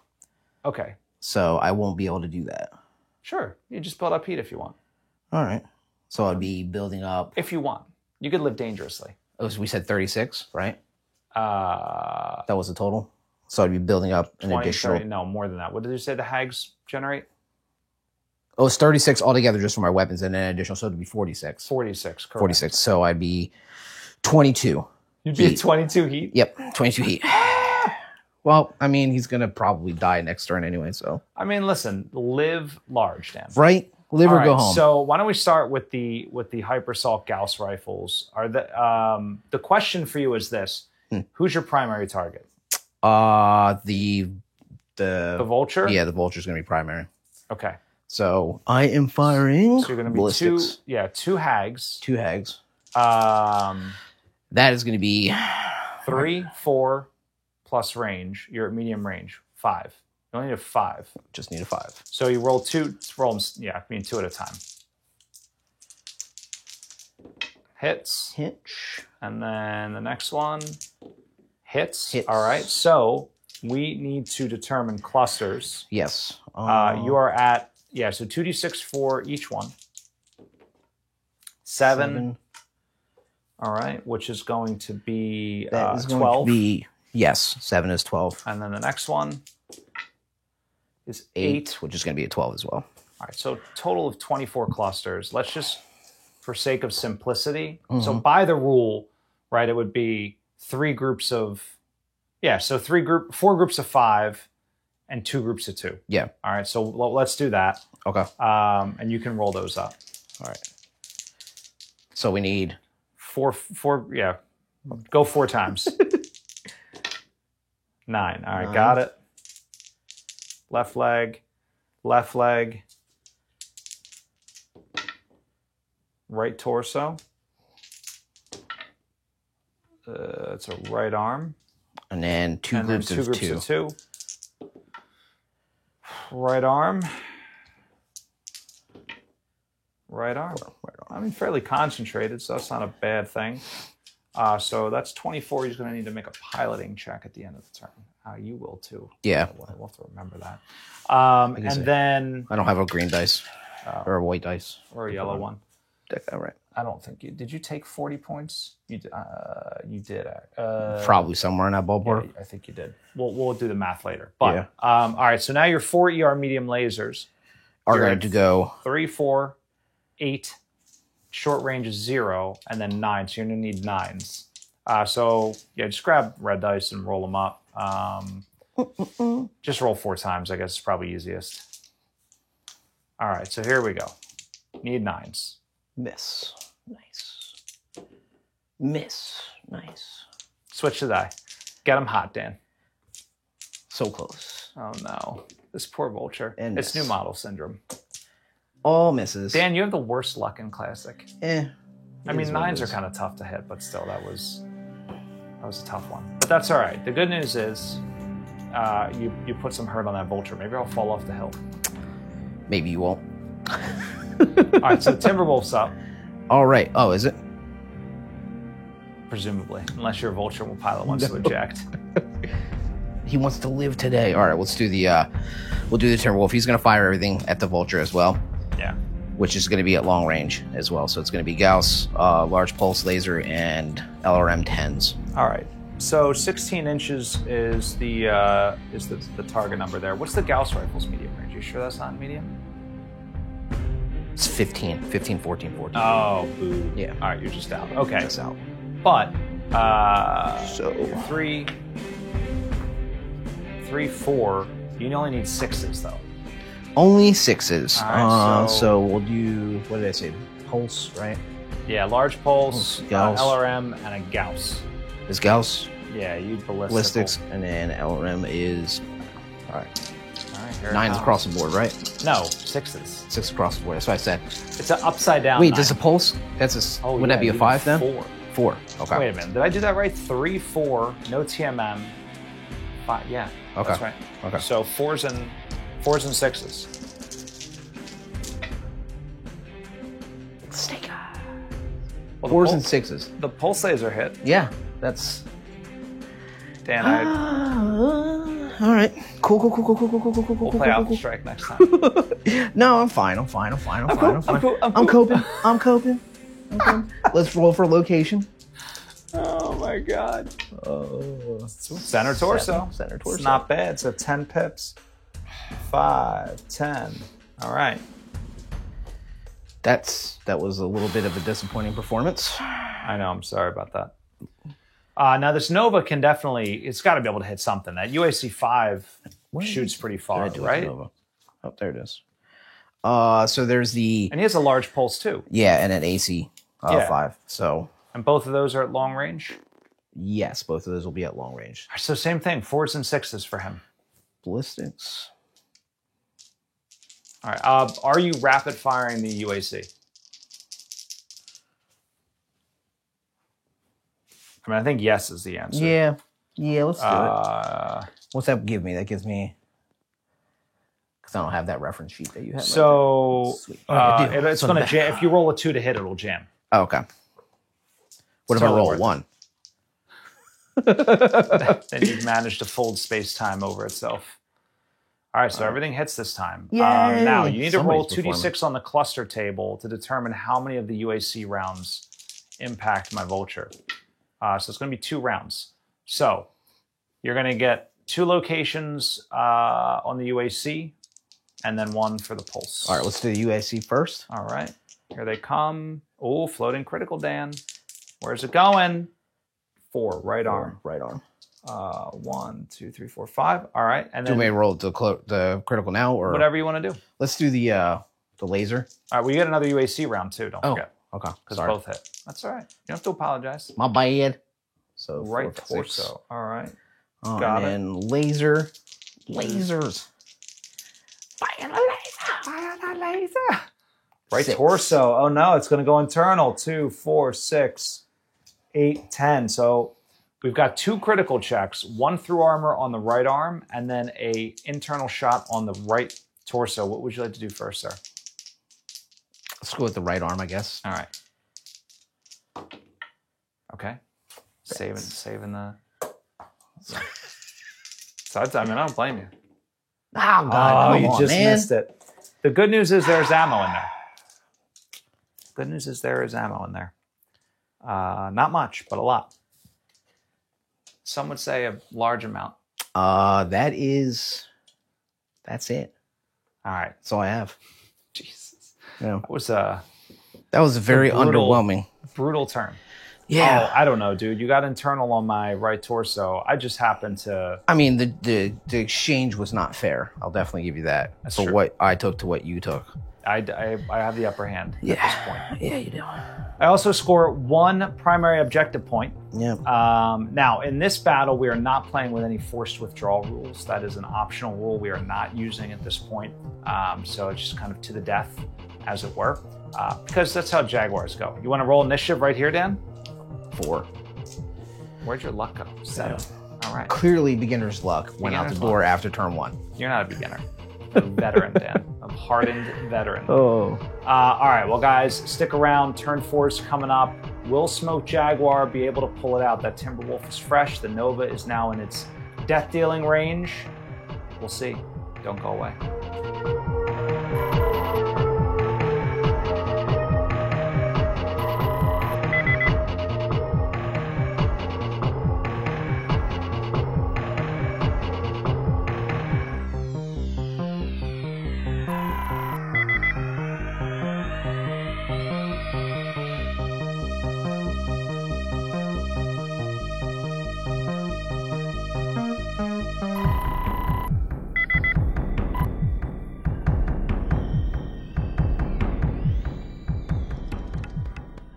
Okay. So I won't be able to do that. Sure. You just build up heat if you want. All right. So I'd be building up. If you want. You could live dangerously. Oh, so we said 36, right? Uh, That was the total. So I'd be building up an 20, additional. 30, no, more than that. What did you say the Hags generate? Oh, it's 36 altogether just for my weapons, and then an additional, so it'd be 46. 46, correct. 46. So I'd be 22. You'd be heat. at 22 heat? Yep, 22 heat. Well, I mean, he's gonna probably die next turn anyway. So I mean, listen, live large, Dan. right, live or All go right, home. So why don't we start with the Hypersalt Gauss rifles? Are the question for you is this: Who's your primary target? The Vulture. Yeah, the Vulture's gonna be primary. Okay. So I am firing. So you're going to be ballistics. two Hags. 2 Hags. That That is gonna be 3, 4 plus range. You're at medium range. 5. You only need a 5. just need a 5. So you roll 2. Roll them. Yeah, I mean 2 at a time. Hits. Hitch. And then the next one hits. Hits. All right. So we need to determine clusters. Yes. You are at, so 2d6 for each one. 7. All right. Which is going to be That is 12. going to be, yes, 7 is 12. And then the next one is 8, 8. which is going to be a 12 as well. All right. So total of 24 clusters. Let's just, for sake of simplicity. So by the rule, right, it would be 3 groups of, so 4 groups of 5 and 2 groups of 2. Yeah. All right. So let's do that. Okay. And you can roll those up. All right. So we need 4, go 4 times. 9. All right. 9. Got it. Left leg. Right torso. It's a right arm. and then 2 And then groups, 2 of, groups 2. of 2. Right arm. Right arm. I mean, fairly concentrated, so that's not a bad thing. So that's 24. He's going to need to make a piloting check at the end of the turn. You will too. Yeah. We'll have to remember that. And then, I don't have a green dice or a white dice. or a yellow one. All right. I don't think you did. You take 40 points? You did. You did. Probably somewhere in that ballpark. Yeah, I think you did. We'll do the math later. But Yeah. all right. So now your 4 ER medium lasers Are You're going to go 3, 4, 8. Short range is 0, and then 9. So you're gonna need 9s. So just grab red dice and roll them up. Just roll 4 times. I guess is probably easiest. All right. So here we go. Need 9s. miss. Nice. Miss. Nice. Switch the die. Get them hot, Dan. So close. Oh no, this poor vulture. And it's miss. new model syndrome. All misses. Dan, you have the worst luck in Classic. Eh. I mean, 9s are kind of tough to hit, but still, that was a tough one. But that's all right. The good news is you put some hurt on that vulture. Maybe I'll fall off the hill. Maybe you won't. All right, so Timberwolf's up, All right. Oh, is it? presumably, unless your vulture pilot wants to eject. He wants to live today. All right, let's do the we'll do the Timberwolf. He's going to fire everything at the vulture as well, Yeah. which is going to be at long range as well. So it's going to be Gauss, large pulse laser, and LRM 10s. All right. So 16 inches is the target number there. What's the Gauss rifle's medium range? You sure that's not medium? It's 15, 14, 14. Oh, boo. Yeah. All right, you're just out. Okay. That's out. But So 3, 4. You only need 6s though. only 6s. All right, so we'll do, what did I say? Pulse, right? Yeah, large pulse, Gauss. LRM, and a Gauss. Is Gauss, Yeah, you ballistics, and then LRM is, all right, All right, here it 9s comes. across the board, right? No, 6s. 6 across the board. That's what I said. It's an upside down. Wait, 9. does a pulse? That's a. Oh, would yeah, that be a you 5 need then? 4. 4. Okay. Wait a minute. Did I do that right? 3, 4, no TMM. 5. Yeah. Okay. That's right. Okay. So 4s and 6s. Snake eye. Well, 4s and 6s. the pulse laser hit. Yeah, that's. Dan, All right. Cool. we'll play Alpha Strike next time. No, I'm fine. I'm fine. I'm coping. Let's roll for location. Oh my god. Oh. Center torso. Center torso. It's not bad. It's a 10 pips. 5, 10. All right. That was a little bit of a disappointing performance. I know. I'm sorry about that. Now this Nova can definitely. It's got to be able to hit something. That UAC 5 shoots pretty far, right? Oh, there it is. So there's the And he has a large pulse too. yeah, and an AC Yeah. 5. So And both of those are at long range. yes, both of those will be at long range. So same thing. 4s and 6s for him. Ballistics. All right. Are you rapid firing the UAC? I mean, I think yes is the answer. Yeah, let's do it. it. What's that give me? That gives me because I don't have that reference sheet that you have. So Sweet. Oh, I do. it's So going to the- jam. If you roll a 2 to hit, it'll jam. Oh, okay. What if I Totally roll worth a 1? Then you've managed to fold space time over itself. All right, so everything hits this time. Yay! Now you need to roll Somebody's 2d6 on the cluster table to determine how many of the UAC rounds impact my vulture. So it's going to be 2 rounds. So you're going to get 2 locations on the UAC, and then 1 for the pulse. All right, let's do the UAC first. All right, here they come. Oh, floating critical, Dan. Where's it going? 4, right arm. Right arm. 1, 2, 3, 4, 5. All right, and Do then we roll the critical now, or whatever you want to do. let's do the laser? All right, we get another UAC round too. Don't forget, Okay. because Sorry. both hit. That's all right. You don't have to apologize. My bad. So Right 4, 6. torso. All right. Oh, Got it. and then lasers. Fire the laser. Right 6. torso. Oh no, it's going to go internal. 2, 4, 6, 8, 10. So we've got 2 critical checks, 1 through armor on the right arm, and then a internal shot on the right torso. What would you like to do first, sir? Let's go with the right arm, I guess. All right. Okay. Saving the. So I mean, I don't blame you. Oh, God. Come you on, just man. missed it. The good news is there's ammo in there. Good news is there is ammo in there. Not much, but a lot. Some would say a large amount. That's it. All right. That's all I have. Jesus. Yeah. That was a That was very brutal- underwhelming. brutal turn. Yeah. Oh, I don't know, dude. You got internal on my right torso. I just happened to. I mean, the exchange was not fair. I'll definitely give you that. That's for true. what I took to what you took. I have the upper hand at this point. Yeah, you do. I also score 1 primary objective point. Yeah. Now, in this battle, we are not playing with any forced withdrawal rules. That is an optional rule we are not using at this point. So it's just kind of to the death, as it were, because that's how Jaguars go. You want to roll initiative right here, Dan? 4. Where'd your luck go? 7. All right. Clearly, beginner's luck went out the door after turn 1. You're not a beginner. A veteran, Dan. A hardened veteran. Oh. All right, well, guys, stick around. Turn 4 is coming up. Will Smoke Jaguar be able to pull it out? That Timberwolf is fresh. The Nova is now in its death-dealing range. We'll see. Don't go away.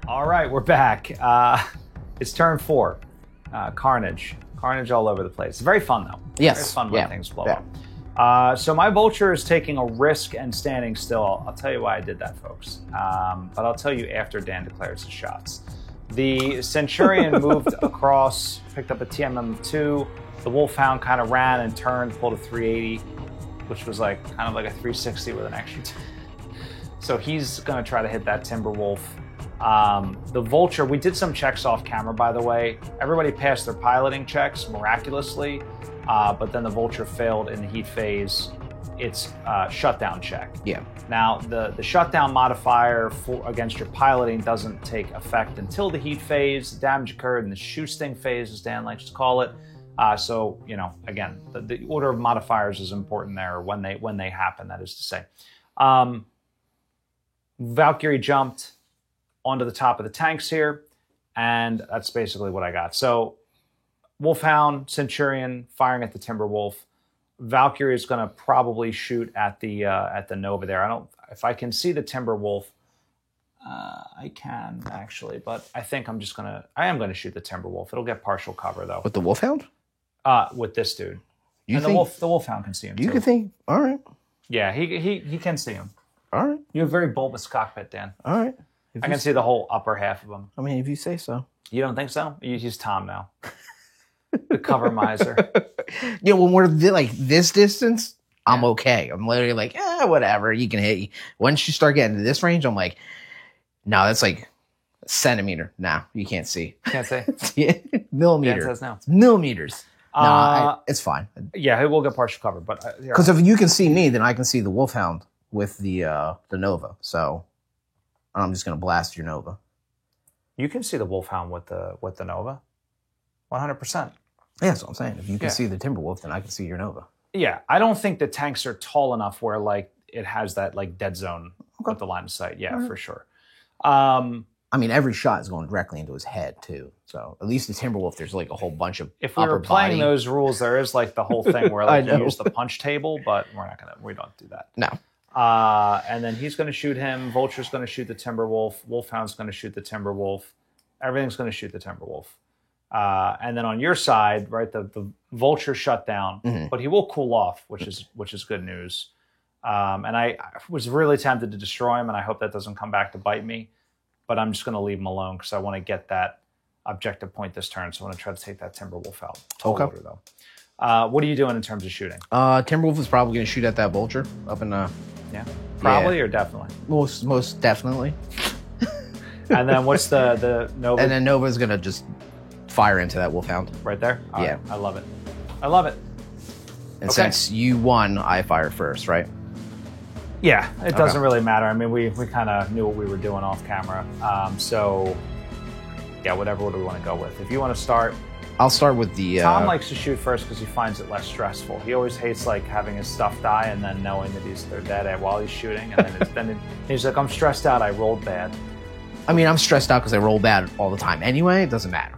All right, we're back. It's turn 4. Carnage. Carnage all over the place. It's very fun, though. Yes. Very fun when things blow up. So my Vulture is taking a risk and standing still. I'll tell you why I did that, folks. But I'll tell you after Dan declares his shots. The Centurion moved across, picked up a TMM of 2. The Wolfhound kind of ran and turned, pulled a 380, which was like kind of like a 360 with an extra 2. So he's going to try to hit that Timberwolf. The Vulture, we did some checks off camera, by the way. Everybody passed their piloting checks miraculously, but then the Vulture failed in the heat phase its shutdown check. Yeah. Now, the shutdown modifier against your piloting doesn't take effect until the heat phase. The damage occurred in the shoe sting phase, as Dan likes to call it. So, you know, again, the order of modifiers is important there, when they happen, that is to say. Valkyrie jumped onto the top of the tanks here, and that's basically what I got. So Wolfhound, Centurion firing at the Timberwolf. Valkyrie is going to probably shoot at the Nova there. If I can see the Timberwolf, I can actually, but I think I am going to shoot the Timberwolf. It'll get partial cover though. With the Wolfhound? With this dude. You and think, the Wolfhound can see him too. You can think, all right. Yeah, he can see him. All right. You have a very bulbous cockpit, Dan. All right. I can see the whole upper half of him. I mean, if you say so. You don't think so? He's Tom now. The cover miser. Yeah, when we're like this distance, I'm okay. I'm literally like, whatever, you can hit. Once you start getting to this range, I'm like, no, that's like a centimeter. No, you can't see. Can't say. Millimeter. Dan says no. Millimeters. No, it's fine. Yeah, it will get partial cover, but because if you can see me, then I can see the Wolfhound with the Nova. So I'm just gonna blast your Nova. You can see the Wolfhound with the Nova, 100%. Yeah, that's what I'm saying. If you can see the Timberwolf, then I can see your Nova. Yeah, I don't think the tanks are tall enough where like it has that like dead zone with the line of sight. Yeah, for sure. I mean, every shot is going directly into his head too. So at least the Timberwolf, there's like a whole bunch of. If we were playing those rules, there is like the whole thing where like you use the punch table, but we don't do that. No. And then he's going to shoot him. Vulture's going to shoot the Timberwolf. Wolfhound's going to shoot the Timberwolf. Everything's going to shoot the Timberwolf. And then on your side, right, the Vulture shut down, but he will cool off, which is good news. And I was really tempted to destroy him, and I hope that doesn't come back to bite me. But I'm just going to leave him alone because I want to get that objective point this turn. So I want to try to take that Timberwolf out. Okay. Order, though. What are you doing in terms of shooting? Timberwolf is probably going to shoot at that Vulture up in probably or definitely. Most definitely. And then what's the Nova? And then Nova's going to just fire into that Wolfhound. Right there? All yeah. Right. I love it. I love it. And since you won, I fire first, right? Yeah, it doesn't really matter. I mean, we kind of knew what we were doing off camera. So, yeah, whatever order we want to go with. If you want to start. I'll start with the... Tom likes to shoot first because he finds it less stressful. He always hates like having his stuff die and then knowing that they're dead while he's shooting. And then he's like, I'm stressed out. I rolled bad. I mean, I'm stressed out because I roll bad all the time anyway. It doesn't matter.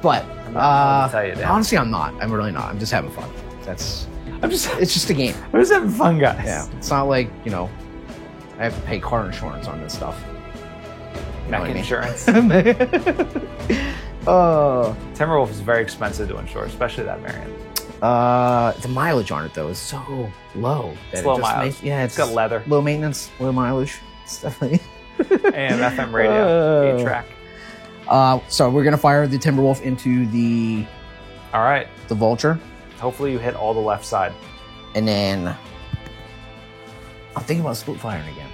But honestly, I'm not. I'm really not. I'm just having fun. It's just a game. I'm just having fun, guys. Yeah. It's not like, I have to pay car insurance on this stuff. You know Mech what I mean? insurance. Oh. Timberwolf is very expensive to insure, especially that variant. The mileage on it though is so low. It's that low it just mileage. yeah, It's got leather. low maintenance, low mileage. It's definitely. AM, FM radio, 8-track. So we're gonna fire the Timberwolf into the All right. Vulture, Hopefully you hit all the left side. and then I'm thinking about split firing again.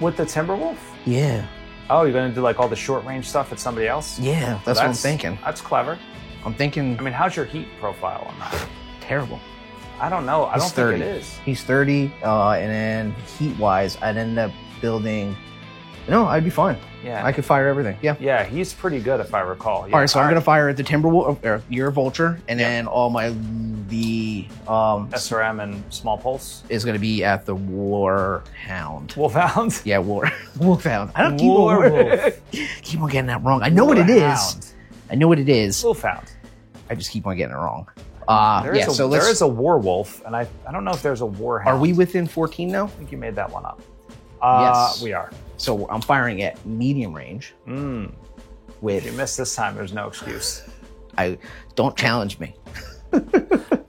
With the Timberwolf? Yeah, Oh, you're going to do like all the short range stuff with somebody else? yeah, that's what I'm thinking. That's clever. I'm thinking I mean, how's your heat profile on that? terrible. I don't know. I He's don't 30. think it is. He's 30, and then heat-wise, I'd end up building. No, I'd be fine. Yeah. I could fire everything. Yeah. Yeah, he's pretty good if I recall. Yeah. All right, so I'm gonna fire at the Timberwolf, or your Vulture, and then all the SRM and small pulse. is gonna be at the Warhound. Wolfhound. Yeah, Wolfhound. I don't Warwolf. keep on getting that wrong. I know what it is. Warhound. I know what it is. Wolfhound. I just keep on getting it wrong. There Yeah. is So there let's. is a Warwolf, and I don't know if there's a Warhound. Are we within 14 now? I think you made that one up. Yes. We are. So I'm firing at medium range If you with. miss this time, there's no excuse. I don't challenge me.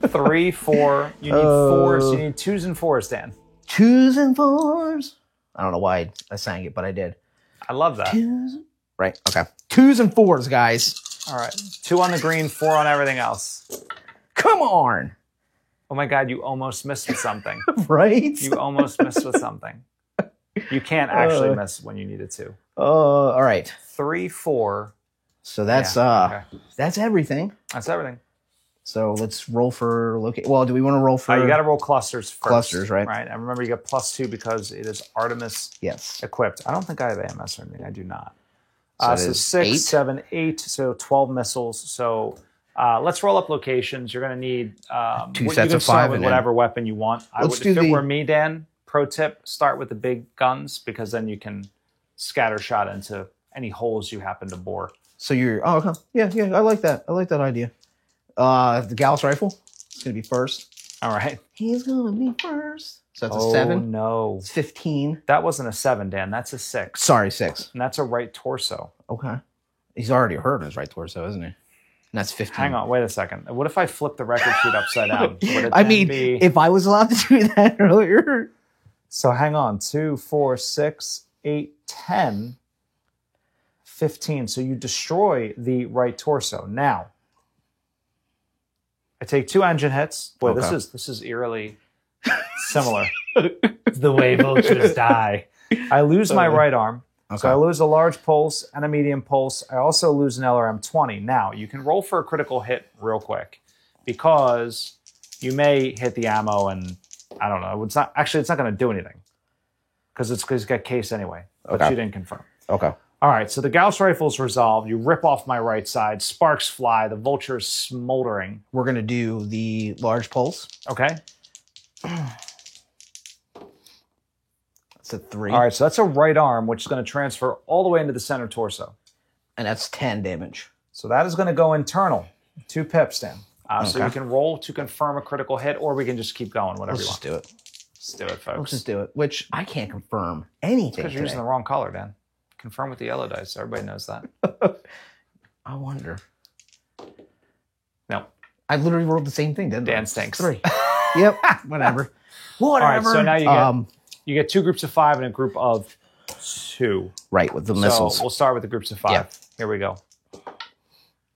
3, 4. You need 4s. You need 2s and 4s, Dan. 2s and 4s. I don't know why I sang it, but I did. I love that. Right. Okay. 2s and 4s, guys. All right. 2 on the green, 4 on everything else. Come on. Oh my God, you almost missed with something. Right. You almost missed with something. You can't actually miss when you needed to. All right. 3, 4. So that's Yeah, okay. that's everything. That's everything. So let's roll for locate. Well, do we want to roll for? You got to roll clusters first. Clusters, right? Right. And remember, you get +2 because it is Artemis Yes. equipped. I don't think I have AMS or anything. I do not. So So there's 6, 8. 7, 8. So 12 missiles. So let's roll up locations. You're going to need 2 you sets can of start 5 with and then- whatever weapon you want. Let's If do it the- were me, Dan, pro tip: start with the big guns because then you can scatter shot into any holes you happen to bore. So you're. Oh, okay. Yeah, yeah. I like that. I like that idea. The Gauss rifle. It's gonna be first. All right. He's gonna be first. So that's a Oh 7. no, It's 15. that wasn't a 7, Dan. That's a 6. Sorry, 6. And that's a right torso. Okay. He's already hurt his right torso, isn't he? And that's 15. Hang on, wait a second. What if I flip the record sheet upside down? Would it I then mean, be... if I was allowed to do that earlier. So hang on, 2, 4, 6, 8, 10, 15. So you destroy the right torso. Now, I take 2 engine hits. Boy, Okay. this is eerily similar. The way vultures die. I lose my right arm. Okay. So I lose a large pulse and a medium pulse. I also lose an LRM 20. Now, you can roll for a critical hit real quick because you may hit the ammo and I don't know. It's not going to do anything because it's got case anyway, but Okay. you didn't confirm. Okay. All right, so the Gauss rifle's resolved. You rip off my right side. Sparks fly. The vulture is smoldering. We're gonna do the large pulse. Okay? That's a 3. All right, so that's a right arm, which is going to transfer all the way into the center torso. And that's 10 damage. So that is going to go internal. 2 pips, Dan. So Okay. you can roll to confirm a critical hit, or we can just keep going, whatever Let's you just want. do it. Let's do it, Let's folks. just do it. Which I can't confirm anything. Because you're using Today. the wrong color, Dan. Confirm with the yellow dice. Everybody knows that. I wonder. No. I literally rolled the same thing, didn't I? Dan stinks. 3. Yep. Whatever. Whatever. right, so now you get 2 groups of 5 and a group of 2. right with the missiles. So we'll start with the groups of 5. Yeah. Here we go.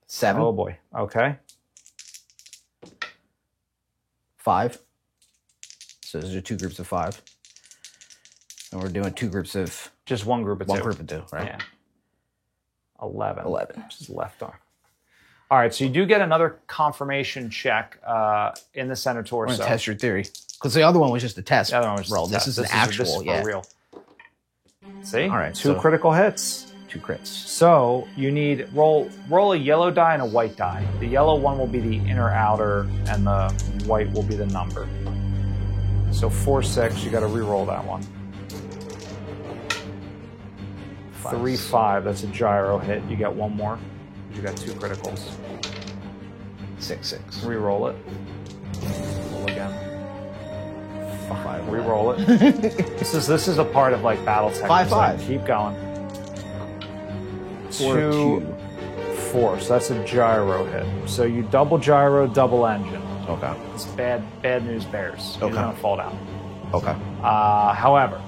7, Oh boy. Okay. 5. So those are 2 groups of 5. And we're doing 2 groups of Just one group of 2. 1 group of 2, right? Yeah. 11. 11. Which is left arm. All right, so you do get another confirmation check in the center We're torso. gonna test your theory because the other one was just a test The other one was roll. just This a is test. an actual, this is yeah. for real. See? All right, 2 so- critical hits. 2 crits. So you need roll a yellow die and a white die. The yellow one will be the inner outer, and the white will be the number. So 4, 6. You got to re-roll that one. 3, 5. That's a gyro hit. You get 1 more. You got 2 criticals. 6, 6. Re-roll it. Roll again. 5. Re-roll it. This is a part of like BattleTech. 5, It's like, 5. keep going. 2, 4. So that's a gyro hit. So you double gyro, double engine. Okay. It's bad news bears. You're Okay. gonna fall down. Okay. However,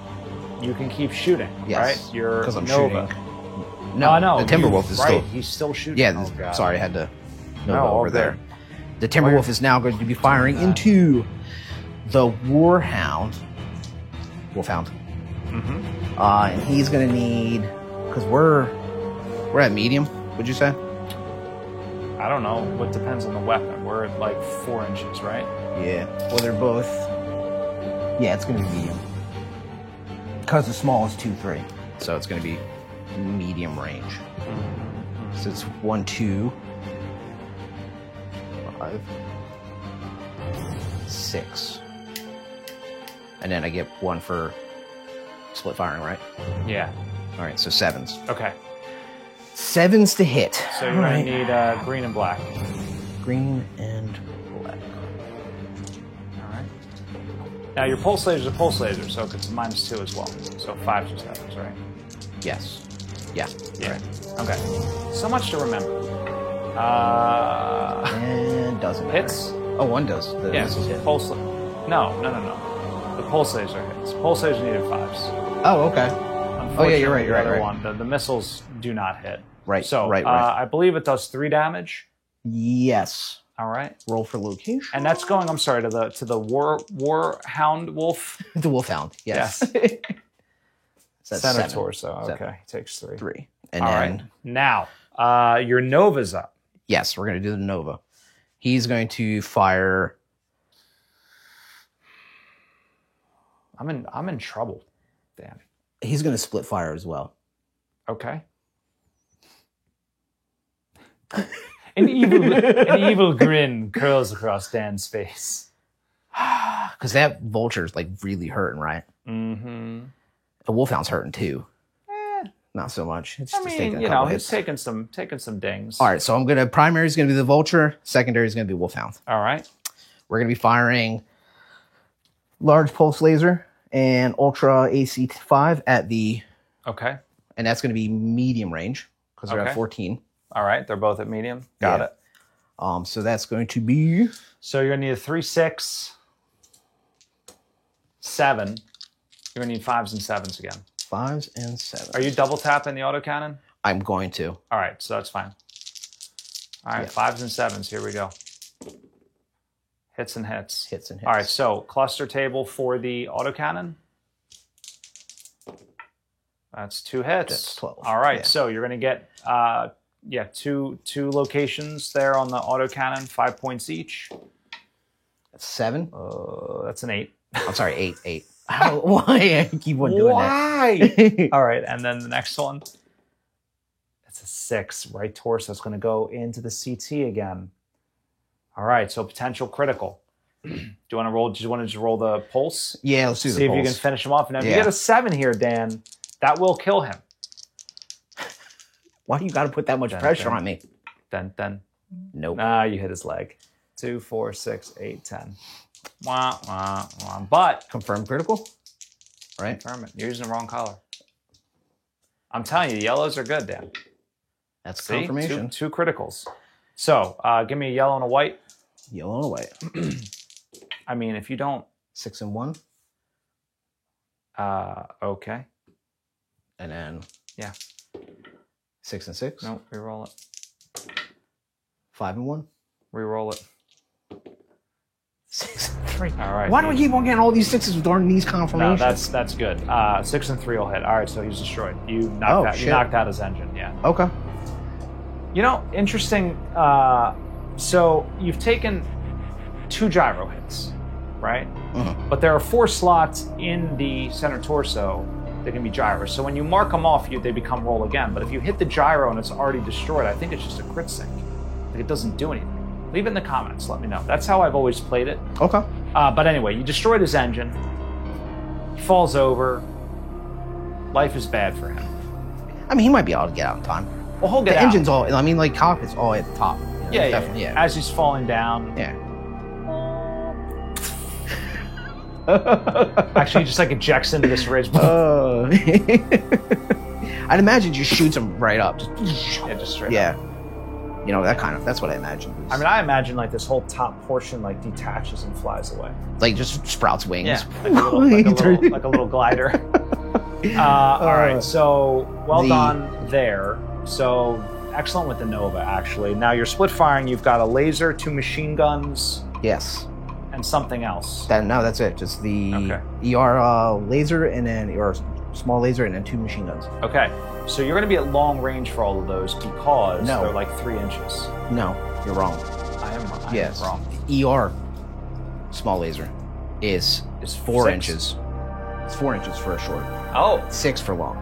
you can keep shooting, Yes. right? You're Because I'm Nova. shooting. No, no, the Timberwolf is right. still. He's still shooting. Yeah, Oh, God. sorry, I had to No, Nova all over there. good. The Timberwolf is now going to be firing into the Warhound. Wolfhound. Mm-hmm. And he's going to need, because we're at medium, would you say? I don't know. What depends on the weapon. We're at like 4 inches, right? Yeah. Well, they're both. Yeah, it's going to be medium. Because the small is 2-3. So it's going to be medium range. So it's 1, 2, 5, 6. And then I get 1 for split firing, right? Yeah. All right, so 7s. Okay. 7s to hit. So you're gonna need green and black. Green and black. All right. Now your pulse laser is a pulse laser, so it's -2 as well. So 5s or 7s, right? Yes. Yeah. Yeah. Right. Okay. So much to remember. And doesn't matter. Hits. Oh, 1 does. Yes. This is hit. Pulse. No. The pulse laser hits. Pulse laser needed 5s. Oh, okay. Unfortunately, Oh, yeah, you're right, the you're right, other right. one, the missiles do not hit. Right. So right. I believe it does 3 damage. Yes. All right. Roll for location. And that's going. I'm sorry, to the Warhound Wolf. The Wolfhound. Yes. So that's Center 7. torso. 7. Okay, takes 3. 3. And All then right. Now, your Nova's up. yes, we're gonna do the Nova. He's going to fire. I'm in trouble, Dan. He's gonna split fire as well. Okay. An evil grin curls across Dan's face. Because that vulture's like really hurting, right? Mm-hmm. The Wolfhound's hurting too. Not so much. It's I just taking mean, a you couple know, hits. he's taking some dings. All right, so primary is gonna be the Vulture. Secondary is gonna be Wolfhound. All right. We're gonna be firing large pulse laser and ultra AC5 at the, Okay. and that's gonna be medium range because they're Okay. at 14. All right. They're both at medium. Got Yeah. it. So that's going to be So you're gonna need a 3, 6, 7. You're gonna need 5s and 7s again. 5s and 7s. Are you double tapping the autocannon? I'm going to. All right, so that's fine. All right, Yeah. 5s and 7s. Here we go. Hits and hits. Hits and hits. All right, so cluster table for the autocannon. That's 2 hits. That's 12. All right, Yeah. so you're going to get two locations there on the autocannon, 5 points each. That's 7. That's an 8. I'm sorry, 8. 8. Why I keep on doing Why? All right, and then the next one. It's a 6, right torso. It's going to go into the CT again. All right, so potential critical. Do you want to roll? Do you want to just roll the pulse? Yeah, let's do See the if you can pulse. finish him off. Now, if you Yeah. get a 7 here, Dan, that will kill him. Why do you got to put that much pressure on me? Then. Nope. Nah, you hit his leg. 2, 4, 6, 8, 10. Wah, wah, wah. But Confirm critical? Right? confirm it. You're using the wrong color. I'm telling you, yellows are good, Dan. That's See? confirmation. Two criticals. So, give me a yellow and a white. Yellow and white. I mean, if you don't, 6 and 1. okay. And then Yeah. 6 and 6. No, reroll it. 5 and 1. Reroll it. 6 and 3. All right. Why do we keep on getting all these 6s during these No, confirmations? that's good. 6 and 3 will hit. All right, so he's destroyed. You knocked out. You shit. knocked out his engine. Yeah. Okay. You know, interesting. So you've taken 2 gyro hits, right? Mhm. But there are 4 slots in the center torso that can be gyros. So when you mark them off, they become roll again. But if you hit the gyro and it's already destroyed, I think it's just a crit sync. Like it doesn't do anything. Leave it in the comments. Let me know. That's how I've always played it. Okay. But anyway, you destroyed his engine. He falls over. Life is bad for him. I mean, he might be able to get out in time. Well, he'll get The out. engine's all, I mean, like, cockpit's all at the top. You know, Yeah, definitely, yeah. As he's falling down. Yeah. Actually, he just like ejects into this ridge. I I'd imagine just shoots them right up. Just, Yeah, just straight up. yeah. You know, that's what I imagine. I mean, I imagine like this whole top portion like detaches and flies away. Like just sprouts wings. Yeah, like a little glider. All right, so well done there. So excellent with the Nova, actually. Now you're split firing. You've got a laser, 2 machine guns, Yes. and something else. No, that's it. Just the ER laser and then ER small laser and then 2 machine guns. Okay, so you're going to be at long range for all of those because No. they're like 3 inches. No, you're wrong. I am Yes. wrong. The ER small laser is 4 6? inches. It's 4 inches for a short. Oh, 6 for long.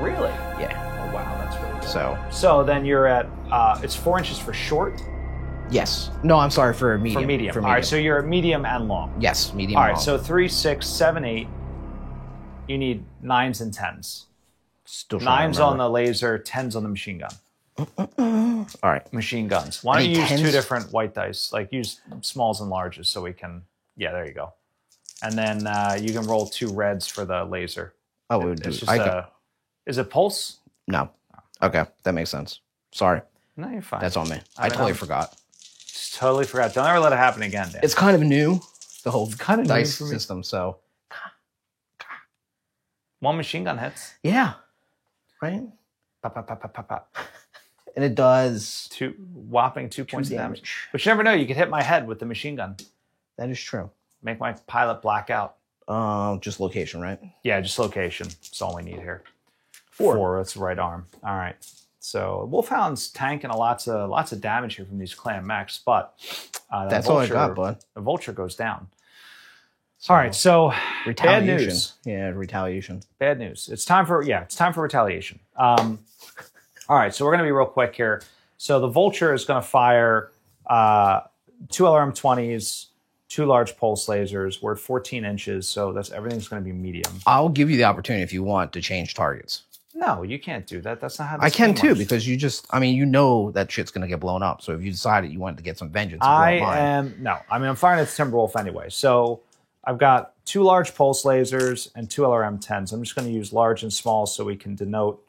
really? Yeah. Oh, wow, that's really cool. So then you're at, it's 4 inches for short? yes. No, I'm sorry, for medium. For medium. For All right, so you're at medium and long. yes, medium. All and right, long. so 3, 6, 7, 8. You need 9s and 10s. Still trying 9s to on the laser, 10s on the machine gun. All right. Machine guns. Why don't Any you use 10s? 2 different white dice? Like use smalls and larges so we can. Yeah, there you go. And then you can roll 2 reds for the laser. Oh, we would do. It's just is it pulse? No. Okay, that makes sense. Sorry, No, you're fine. that's on me. I mean, totally I'm- forgot. Just totally forgot. Don't ever let it happen again, Dan. It's kind of new, the whole kind of new dice for me. system. So 1 machine gun hits. yeah, right. Pop, pop, pop, pop, pop, pop. And it does 2 whopping 2 points of damage. damage. But you never know. You could hit my head with the machine gun. That is true. Make my pilot black out. Just location, right? Yeah, just location. That's all we need here. 4. 4. That's right arm. All right. So Wolfhound's tanking lots of damage here from these clan mechs, but That's all I got, bud. The vulture goes down. All right. So bad Retaliation. news. Yeah, retaliation. Bad news. It's time for retaliation. All right. So we're going to be real quick here. So the vulture is going to fire 2 LRM-20s, 2 large pulse lasers. We're at 14 inches, so everything's going to be medium. I'll give you the opportunity if you want to change targets. No, you can't do that. That's not how this I can game too, works. because you know that shit's gonna get blown up. So if you decided you wanted to get some vengeance, and blow up mine, I'm firing at the Timberwolf anyway. So I've got 2 large pulse lasers and 2 LRM-10s. I'm just going to use large and small so we can denote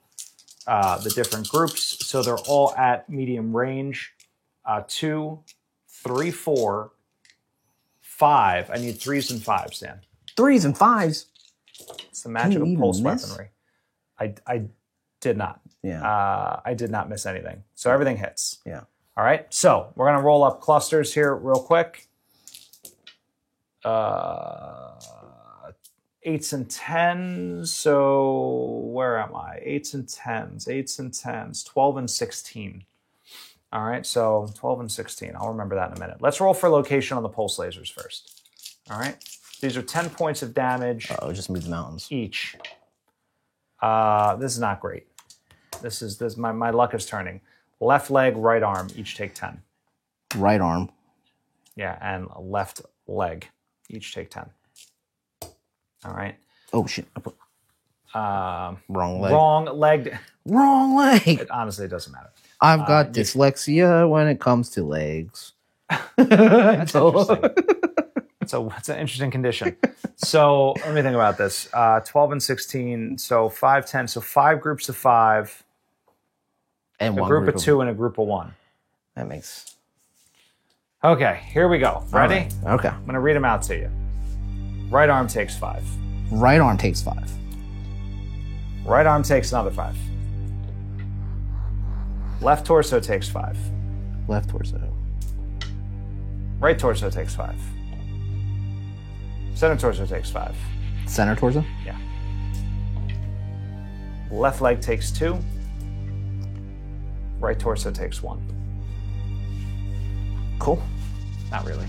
the different groups. So they're all at medium range. 2, 3, 4, 5. I need 3s and 5s, Dan. 3s and 5s. It's the magic Can you of pulse even miss? weaponry. I did not. Yeah. I did not miss anything. So everything hits. Yeah. All right. So we're going to roll up clusters here real quick. 8s and 10s. So where am I? 8s and 10s. 8s and 10s. 12 and 16. All right. So 12 and 16. I'll remember that in a minute. Let's roll for location on the pulse lasers first. All right. These are 10 points of damage Oh, just move the mountains. each. This is not great. This my luck is turning. Left leg, right arm, each take 10. Right arm. Yeah, and left leg, each take 10. All right. Oh shit! I put wrong leg. Wrong leg. Wrong leg. It honestly doesn't matter. I've got dyslexia when it comes to legs. That's interesting. It's an interesting condition. So let me think about this. 12 and 16, so 5, 10. So 5 groups of 5, And a one group of 2, and a group of 1. That makes. Okay, here we go. Ready? All right. Okay. I'm going to read them out to you. Right arm takes 5. Right arm takes 5. Right arm takes another 5. Left torso takes 5. Left torso. Right torso takes 5. Center torso takes 5. Center torso. Yeah. Left leg takes 2. Right torso takes 1. Cool. Not really.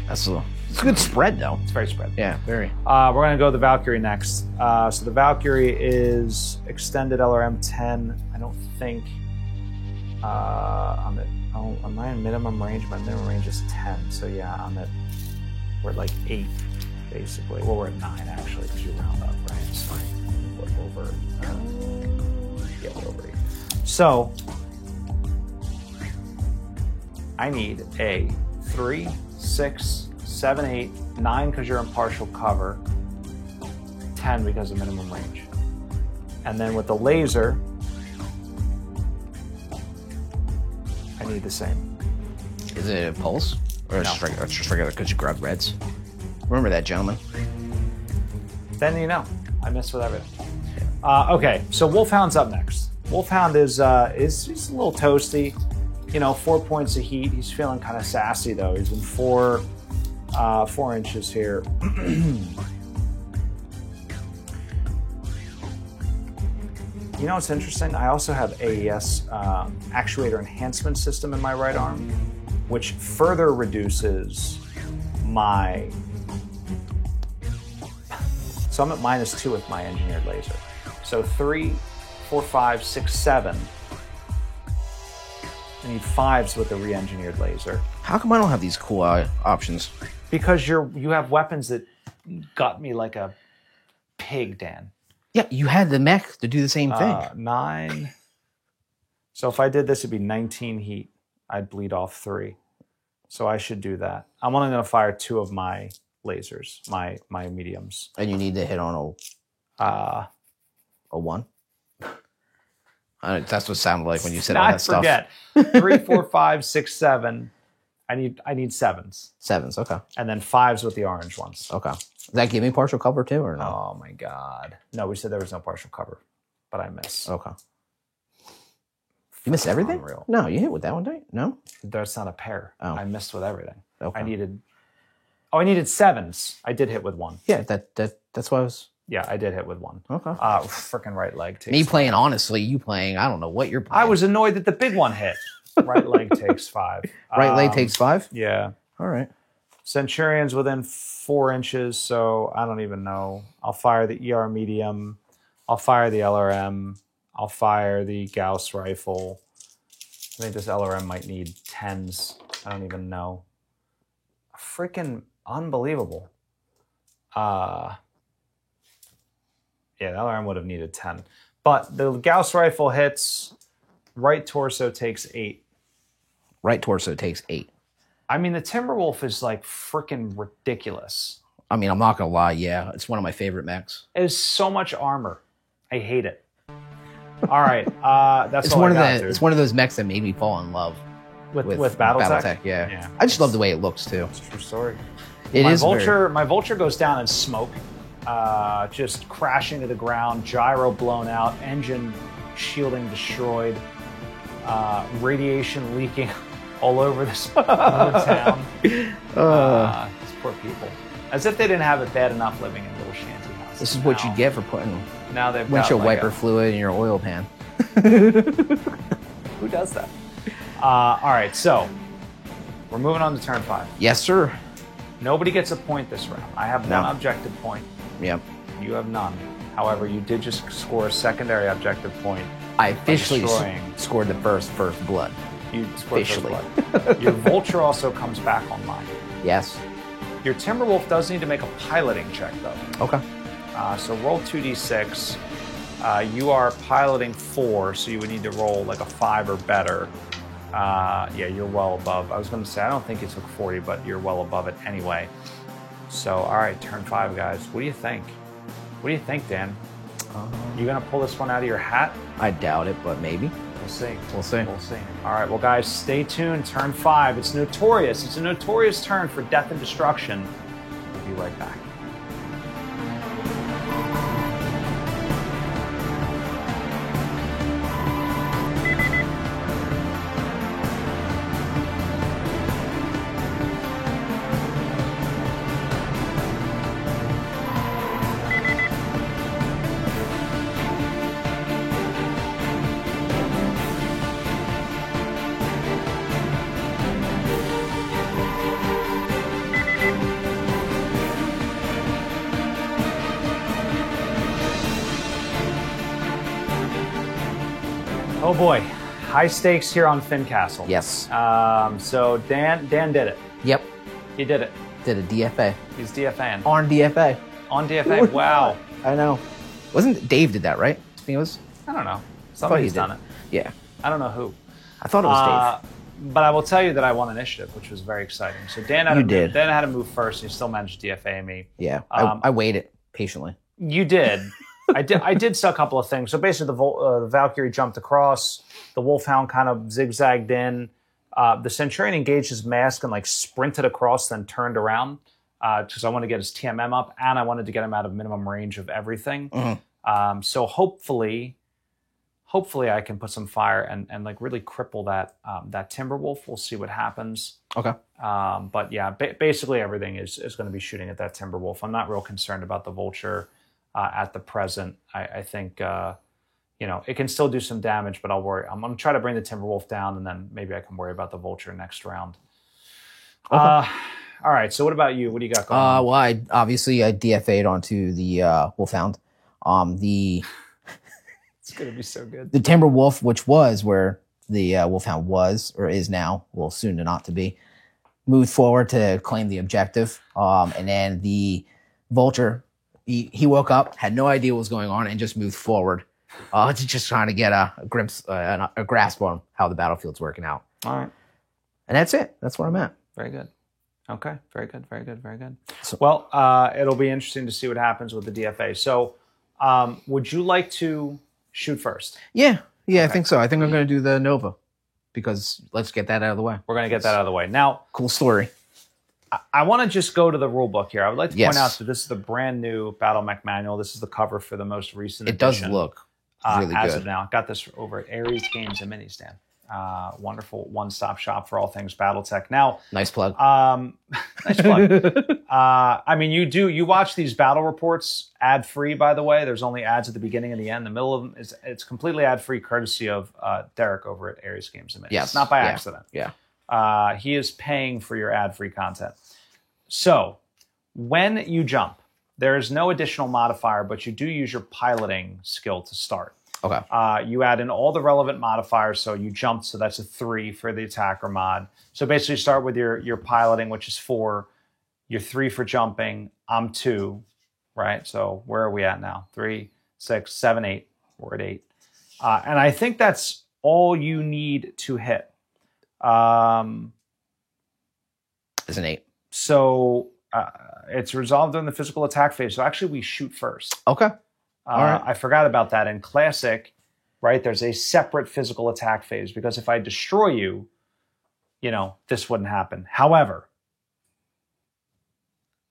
It's a good spread though. It's very spread. Yeah, very. We're going to go the Valkyrie next. So the Valkyrie is extended LRM-10. I don't think am I in minimum range? My minimum range is 10. So yeah, we're at like 8, basically. Well, we're at 9 actually, because you round up, right? So we're over. We're over 8. So I need a 3, 6, 7, 8, 9 because you're in partial cover, 10 because of minimum range. And then with the laser, I need the same. Is it a pulse? Or No. it's just regular because you grabbed reds? Remember that, gentlemen. Then you know, I mess with everything. Okay, so Wolfhound's up next. Wolfhound is he's a little toasty, 4 points of heat. He's feeling kind of sassy though. He's in 4 inches here. You know what's interesting? I also have AES actuator enhancement system in my right arm, which further reduces my. So I'm at -2 with my engineered laser. So 3, 4, 5, 6, 7. I need 5s with the re-engineered laser. How come I don't have these cool options? Because you have weapons that got me like a pig, Dan. Yeah, you had the mech to do the same thing. 9. So if I did this, it'd be 19 heat. I'd bleed off 3. So I should do that. I'm only going to fire 2 of my lasers, my mediums. And you need to hit on a 1? That's what it sounded like when you said all that stuff. Not forget. 3, 4, 5, 6, 7. I need 7s. 7s, okay. And then 5s with the orange ones. Okay. Does that give me partial cover too, or no? Oh my God. No, we said there was no partial cover, but I miss. Okay. You missed everything? Unreal. No, you hit with that one, didn't you? No? That's not a pair. Oh. I missed with everything. Okay. I needed 7s. I did hit with 1. Yeah, that's why I was... Yeah, I did hit with 1. Okay. Freaking right leg takes Me 5. playing honestly, you playing, I don't know what you're playing. I was annoyed that the big one hit. Right leg takes 5. Right leg takes 5? Yeah. All right. Centurion's within 4 inches, so I don't even know. I'll fire the ER medium. I'll fire the LRM. I'll fire the Gauss rifle. I think this LRM might need 10s. I don't even know. Freaking unbelievable. Yeah, the LRM would have needed 10. But the Gauss rifle hits. Right torso takes 8. Right torso takes 8. I mean, the Timberwolf is like freaking ridiculous. I mean, I'm not going to lie. Yeah, it's one of my favorite mechs. It is so much armor. I hate it. All right. That's It's all one I of got, the. dude. It's one of those mechs that made me fall in love with BattleTech. Yeah. I just love the way it looks too. It's a true story. It my is Vulture. My Vulture goes down in smoke, just crashing to the ground. Gyro blown out. Engine shielding destroyed. Radiation leaking all over this town. These poor people. As if they didn't have it bad enough living in little shanty houses. This is what you get for putting Now they've windshield got like wiper fluid in your oil pan. Who does that? All right, so we're moving on to turn 5. Yes, sir. Nobody gets a point this round. I have No. one objective point. Yep. You have none. However, you did just score a secondary objective point. I officially destroying. scored the first blood. You scored first Officially. blood. Your Vulture also comes back online. Yes. Your Timberwolf does need to make a piloting check, though. Okay. So roll 2d6. You are piloting 4, so you would need to roll like a 5 or better. Yeah, you're well above. I was going to say, I don't think it took 40, but you're well above it anyway. So, all right, turn 5, guys. What do you think? What do you think, Dan? You going to pull this one out of your hat? I doubt it, but maybe. We'll see. We'll see. We'll see. All right, well, guys, stay tuned. Turn 5. It's notorious. It's a notorious turn for death and destruction. We'll be right back. Oh boy, high stakes here on Fincastle. Yes. So Dan did it. Yep. He did it. Did a DFA. He's DFAing. On DFA. On DFA. Wow. I know. Wasn't Dave did that, right? I think it was. I don't know. I thought he Somebody's did. done it. Yeah. I don't know who. I thought it was Dave. But I will tell you that I won initiative, which was very exciting. So Dan had You did. Dan had to move first. And he still managed to DFA me. Yeah. Um, I waited patiently. You did. I did see a couple of things. So basically, the Valkyrie jumped across. The Wolfhound kind of zigzagged in. The Centurion engaged his mask and like sprinted across, then turned around because I wanted to get his TMM up, and I wanted to get him out of minimum range of everything. Mm-hmm. So hopefully I can put some fire and like really cripple that Timberwolf. We'll see what happens. Okay. But yeah, basically everything is going to be shooting at that Timberwolf. I'm not real concerned about the Vulture at the present. I think it can still do some damage, but I'll worry. I'm going to try to bring the Timberwolf down, and then maybe I can worry about the Vulture next round. Okay. All right. So what about you? What do you got going on? Well, I DFA'd onto the Wolfhound. It's going to be so good. The Timberwolf, which was where the Wolfhound was or is now, well, soon to not to be, moved forward to claim the objective. And then the Vulture, he woke up, had no idea what was going on, and just moved forward. Just trying to get a grasp on how the battlefield's working out. All right. And that's it. That's where I'm at. Very good. Okay. Very good. Very good. Very good. Well, it'll be interesting to see what happens with the DFA. So would you like to shoot first? Yeah, okay. I think so. I think I'm going to do the Nova because let's get that out of the way. We're going to get that out of the way. Now, cool story. I want to just go to the rule book here. I would like to point out that this is the brand new Battle Mech manual. This is the cover for the most recent edition. It does look really as good. Of now. Got this over at Ares Games and Mini Stand. Wonderful one-stop shop for all things BattleTech. Now, nice plug. Nice plug. I mean, you watch these battle reports ad-free, by the way. There's only ads at the beginning and the end. The middle of them it's completely ad-free, courtesy of Derek over at Ares Games and Mini. Yes. It's not by accident. Yeah. He is paying for your ad-free content. So, when you jump, there is no additional modifier, but you do use your piloting skill to start. Okay. You add in all the relevant modifiers. So you jumped, so that's a 3 for the attacker mod. So basically, you start with your piloting, which is 4. You're 3 for jumping. I'm 2, right? So where are we at now? 3, 6, 7, 8. We're at 8. And I think that's all you need to hit. Is an 8. So it's resolved in the physical attack phase. So actually, we shoot first. Okay. All right. I forgot about that. In Classic, right, there's a separate physical attack phase because if I destroy you, this wouldn't happen. However,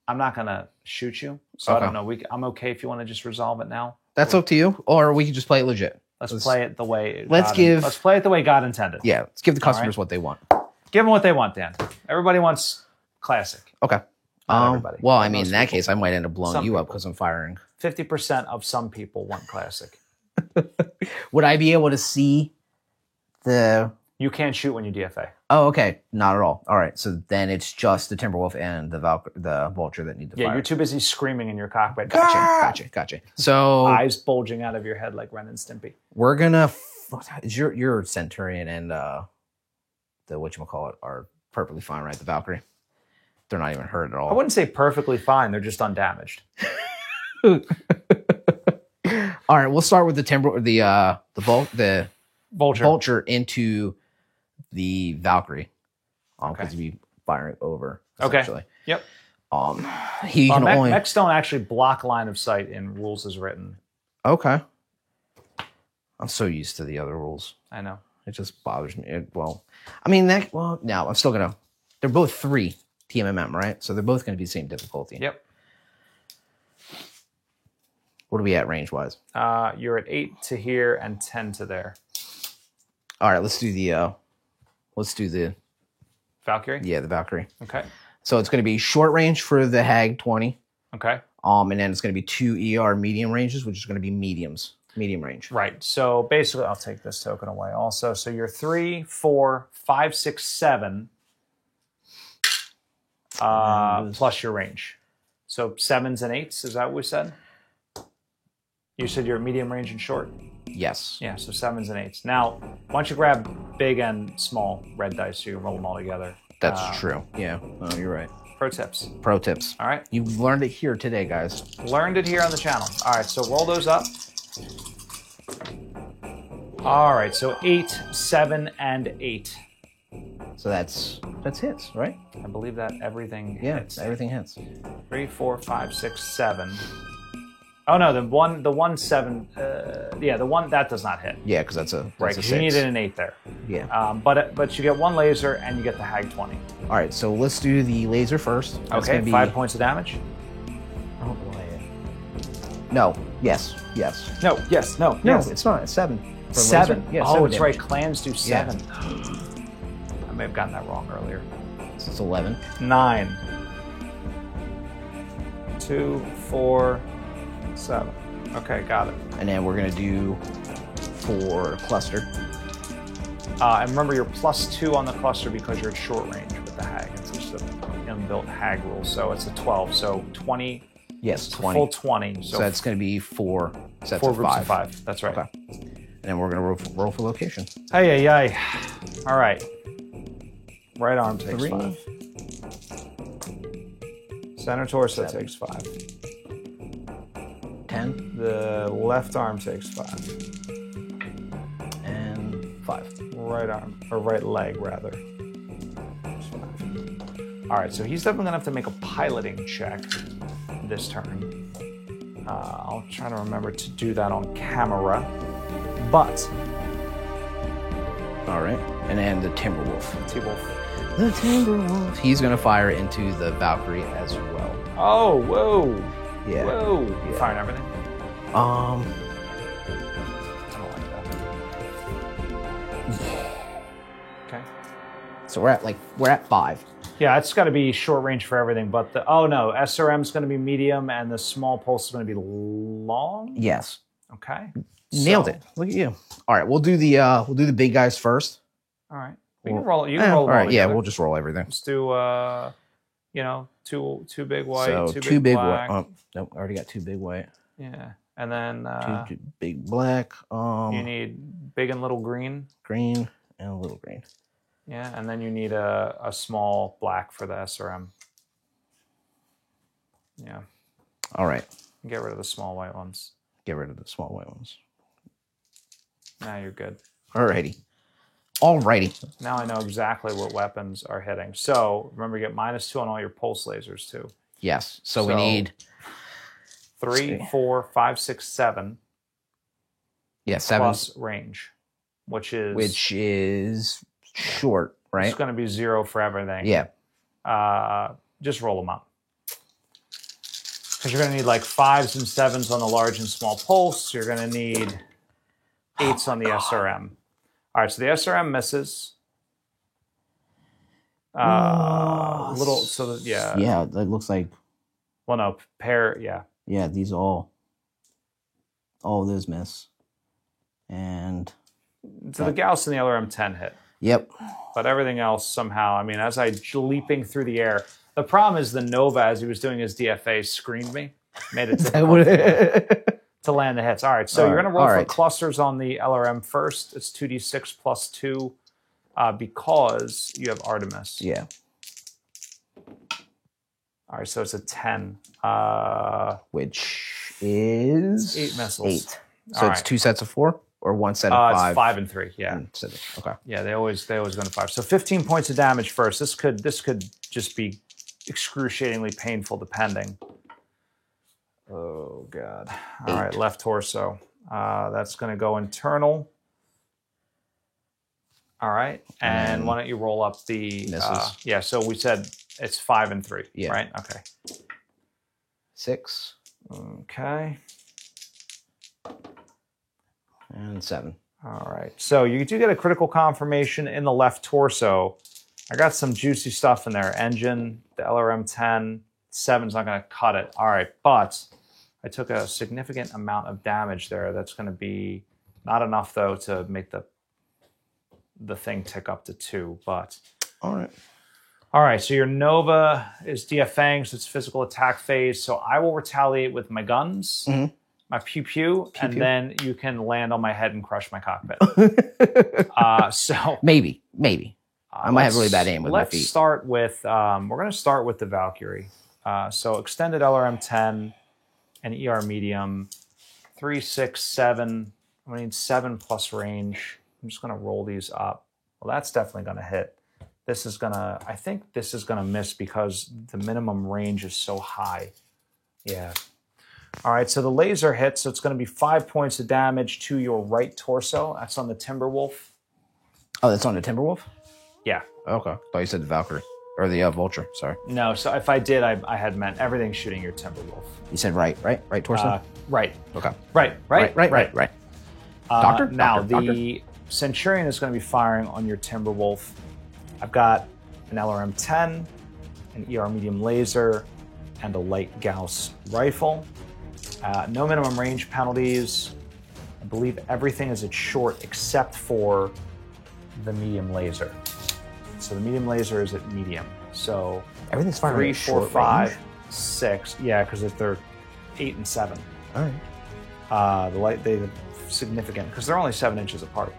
I'm not going to shoot you. So I don't know. I'm okay if you want to just resolve it now. That's up to you. Or we can just play it legit. Let's play it the way let's play it the way God intended. Yeah, let's give the customers what they want. Give them what they want, Dan. Everybody wants Classic. Okay. Everybody. Well, I mean, in that case, I might end up blowing you up because I'm firing. 50% of some people want Classic. Would I be able to see the... You can't shoot when you DFA. Oh, okay. Not at all. All right. So then it's just the Timberwolf and the Vulture that need to fire. Yeah, you're too busy screaming in your cockpit. Gotcha. So... Eyes bulging out of your head like Ren and Stimpy. We're gonna... Your Centurion and the whatchamacallit are perfectly fine, right? The Valkyrie. They're not even hurt at all. I wouldn't say perfectly fine. They're just undamaged. All right, we'll start with the Vulture into the Valkyrie. Because you'd be firing over. Okay. Yep. Mechs don't actually block line of sight in rules as written. Okay. I'm so used to the other rules. I know. It just bothers me. No, I'm still gonna. They're both 3 TMMM, right? So they're both gonna be the same difficulty. Yep. What are we at range wise? You're at 8 to here and 10 to there. All right, let's do the Valkyrie? Yeah, the Valkyrie. Okay. So it's going to be short range for the Hag 20. Okay. And then it's going to be 2 ER medium ranges, which is going to be medium range. Right. So basically, I'll take this token away also. So you're 3, 4, 5, 6, 7, plus your range. So 7s and 8s, is that what we said? You said you're medium range and short? Yes. Yeah, so 7s and 8s. Now, why don't you grab big and small red dice so you can roll them all together? That's true. Yeah. Oh, you're right. Pro tips. All right. You've learned it here today, guys. Learned it here on the channel. All right, so roll those up. All right, so 8, 7, and 8. So that's hits, right? I believe that everything hits. Yeah, everything hits. 3, 4, 5, 6, 7. Oh no, the 1-7. Yeah, the one that does not hit. Yeah, because that's a Right, because you needed an 8 there. Yeah. But you get 1 laser and you get the Hag 20. All right, so let's do the laser first. That's Okay, gonna be 5 points of damage. Oh boy. No. Yes. Yes. No, yes, no, No, yes. it's not. It's 7. For 7. laser. Yeah, oh, 7 it's damage. right. Clans do 7. I may have gotten that wrong earlier. So it's 11. 9. 2, 4, 7. Okay, got it. And then we're gonna do for cluster. And remember, you're +2 on the cluster because you're at short range with the Hag. It's just an inbuilt Hag rule, so it's a 12. So 20. Yes, It's a 20. full 20. So that's gonna be 4 sets 4 of groups 5. of 5. That's right. Okay. And then we're gonna roll for location. Hey, hey, hey. All right. Right arm takes 3. 5. Center torso 7. takes 5. 10 The left arm takes 5. and 5. Right arm, or right leg, rather. Takes 5. All right, so he's definitely going to have to make a piloting check this turn. I'll try to remember to do that on camera. But, All right. And then the Timberwolf. T-Wolf. The Timberwolf. He's gonna fire into the Valkyrie as well. Oh, whoa. Yeah. Whoa. You Yeah. firing everything? Um. I don't like that. Okay. So we're at 5. Yeah, it's got to be short range for everything, but oh no, SRM is going to be medium and the small pulse is going to be long. Yes. Okay. Nailed So- it. Look at you. All right. We'll do the big guys first. All right. We can roll. You can roll. All them right. Yeah. together. We'll just roll everything. Let's do. Two big white, So two 2 big big black. white. Oh, nope. I already got 2 big white. Yeah, and then 2 big black. you need big and little green. Green and a little green. Yeah, and then you need a small black for the SRM. Yeah, All right. get rid of the small white ones. Get rid of the small white ones. Now you're good. Alrighty. Alrighty. Now I know exactly what weapons are hitting. So remember, you get -2 on all your pulse lasers too. Yes. So we So- need 3, see. 4, 5, 6, 7 7, plus range, which is short, right? it's going to be 0 for everything. Yeah. Just roll them up. Because you're going to need like 5s and 7s on the large and small pulse. You're going to need 8s on the SRM. All right, so the SRM misses. Yeah. Yeah, that looks like Well, no, yeah. yeah, these all of those miss. And So the Gauss and the LRM-10 hit. yep. But everything else somehow, I mean, as I leaping through the air, the problem is the Nova, as he was doing his DFA, screened me, made it difficult to land the hits. All right, so All you're right, going to roll all for right. clusters on the LRM first. It's 2d6 plus 2 because you have Artemis. Yeah. All right, so it's a 10. Which is 8 missiles. 8. So All it's right. 2 sets of 4 or 1 set of 5. It's 5 and 3, yeah. Okay. Yeah, they always go to 5. So 15 points of damage first. This could just be excruciatingly painful depending. Oh god. All 8. right, left torso. That's going to go internal. All right, and why don't you roll up the misses. yeah, so we said it's 5 and 3, Yeah. right? Okay. 6 Okay. and 7. All right. So you do get a critical confirmation in the left torso. I got some juicy stuff in there. Engine, the LRM-10, 7's not going to cut it. All right. But I took a significant amount of damage there. That's going to be not enough, though, to make the thing tick up to 2. But All right. all right. So your Nova is DFang, so it's physical attack phase. So I will retaliate with my guns. Mhm. My pew-pew, and Pew-pew. then you can land on my head and crush my cockpit. So Maybe. I might have really let's- bad aim with my feet. Let's start with, we're going to start with the Valkyrie. So extended LRM-10 and ER medium, 3, 6, 7. I'm going to need 7 plus range. I'm just going to roll these up. Well, that's definitely going to hit. This is going to, I think this is going to miss because the minimum range is so high. Yeah. All right, so the laser hits, so it's going to be 5 points of damage to your right torso. That's on the Timberwolf. Oh, that's on the Timberwolf? Yeah. Okay. Thought you said the Valkyrie. Or the Vulture, sorry. No, so if I did, I had meant everything shooting your Timberwolf. You said right torso? Right. Okay. Right. Doctor? Now, Doctor? the Centurion is going to be firing on your Timberwolf. I've got an LRM-10, an ER medium laser, and a light Gauss rifle. No minimum range penalties. I believe everything is at short except for the medium laser. So the medium laser is at medium. So Everything's firing 3, at 4, short 5, range? 6. Yeah, because if they're 8 and 7. All right. The light they significant because they're only 7 inches apart.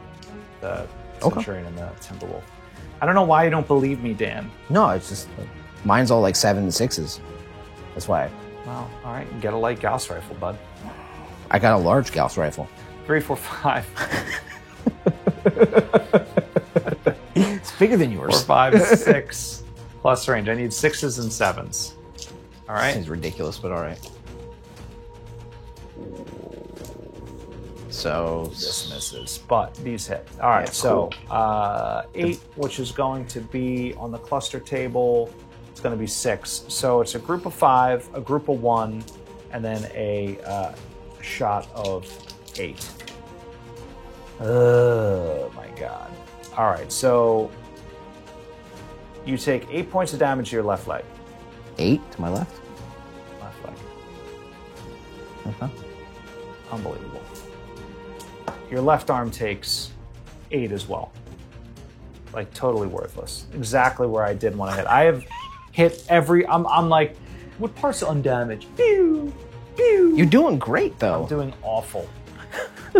The Centurion and the Timberwolf. I don't know why you don't believe me, Dan. No, it's just mine's all like 7 and 6s. That's why Well, all right, get a light Gauss rifle, bud. I got a large Gauss rifle. 3, 4, 5. It's bigger than 4, yours. 5, 6 plus range. I need 6s and 7s. All right. It's ridiculous, but all right. So This misses, but these hit. All right, Yeah, so cool. 8, which is going to be on the cluster table. It's going to be 6. So it's a group of 5, a group of 1, and then a shot of 8. Oh my god. All right, so you take 8 points of damage to your left leg. 8 to my left. Left leg. Okay. Unbelievable. Your left arm takes 8 as well. Like totally worthless. Exactly where I did want to hit. I have hit every. I'm like, what parts are undamaged? Pew, pew. You're doing great though. I'm doing awful.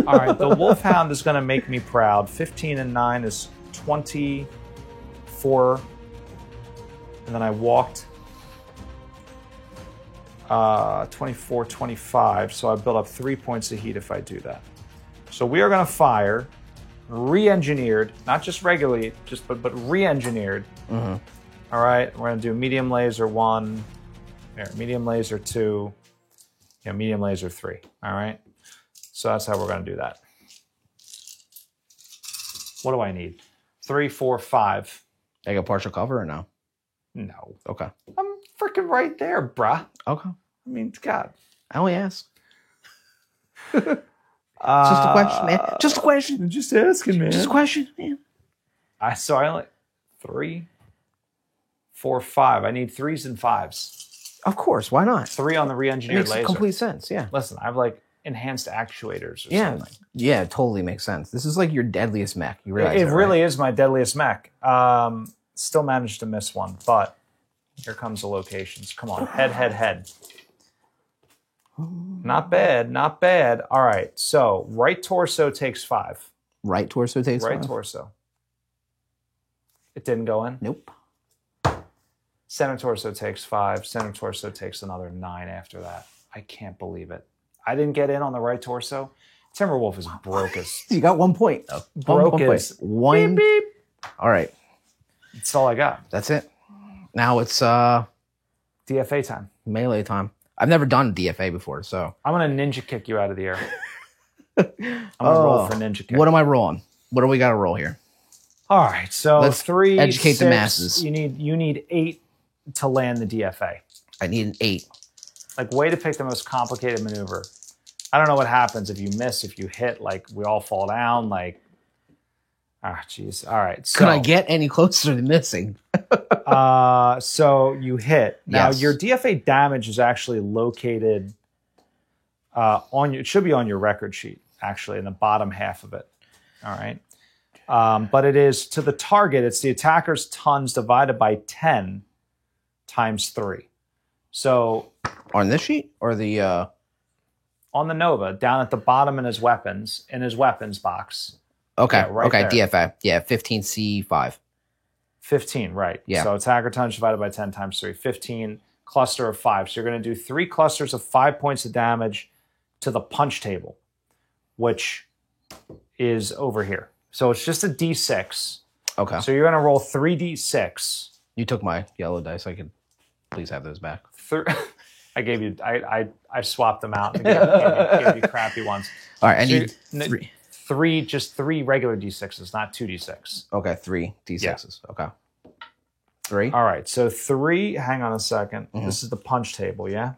All right, the Wolfhound is going to make me proud. 15 and 9 is 24, and then I walked 24, 25. So I build up 3 points of heat if I do that. So we are going to fire, re-engineered, not just regularly, but re-engineered. Mm-hmm. All right, we're going to do medium laser 1, medium laser 2, medium laser 3. All right, so that's how we're going to do that. What do I need? 3, 4, 5. I got partial cover or no? No, Okay. I'm freaking right there, bruh. Okay. I mean, God. I only ask. Just a question, man. Just a question. Just asking, man. Just a question, man. I only 3, 4, 5. I need 3s and 5s. Of course. Why not? 3 on the It re-engineered makes laser. complete sense. Yeah. Listen, I have like enhanced actuators or Yeah. something. Yeah. It totally makes sense. This is like your deadliest mech. You realize It that, really right? is my deadliest mech. Still managed to miss one, but here comes the locations. Come on, head. Not bad, not bad. All right, so right torso takes 5. Right torso takes Right 5? torso. It didn't go in. Nope. Center torso takes 5. Center torso takes another 9 after that. I can't believe it. I didn't get in on the right torso. Timberwolf is broke as You got 1 point. Though. broke One as point. One. beep, beep. All right. That's all I got. That's it. Now it's DFA time. melee time. I've never done DFA before, so. I'm gonna ninja kick you out of the air. I'm gonna roll for ninja kick. What am I rolling? What do we got to roll here? All right, so Let's 3, educate the 6, masses. You need 8 to land the DFA. I need an 8. Like, way to pick the most complicated maneuver. I don't know what happens if you miss, if you hit. Like, we all fall down. Like, jeez. All right. So, Could I get any closer to missing? so you hit. Now Yes. your DFA damage is actually located it should be on your record sheet, actually, in the bottom half of it. All right. But it is to the target, it's the attacker's tons divided by 10 times 3. So On this sheet or the? on the Nova, down at the bottom in his weapons box. Okay. Yeah, right okay. there. DFA. Yeah. 15C5. 15, right. Yeah. So attacker tons divided by 10 times 3. 15, cluster of 5. So you're going to do 3 clusters of 5 points of damage to the punch table, which is over here. So it's just a D6. Okay. So you're going to roll 3D6. You took my yellow dice. I could please have those back. I gave you. I swapped them out and gave you crappy ones. All right, I So need you're- three. just 3 regular d6s, not 2 d6. Okay, 3 d6s. Okay. 3. All right, so 3. Hang on a second. Mhm. This is the punch table, yeah.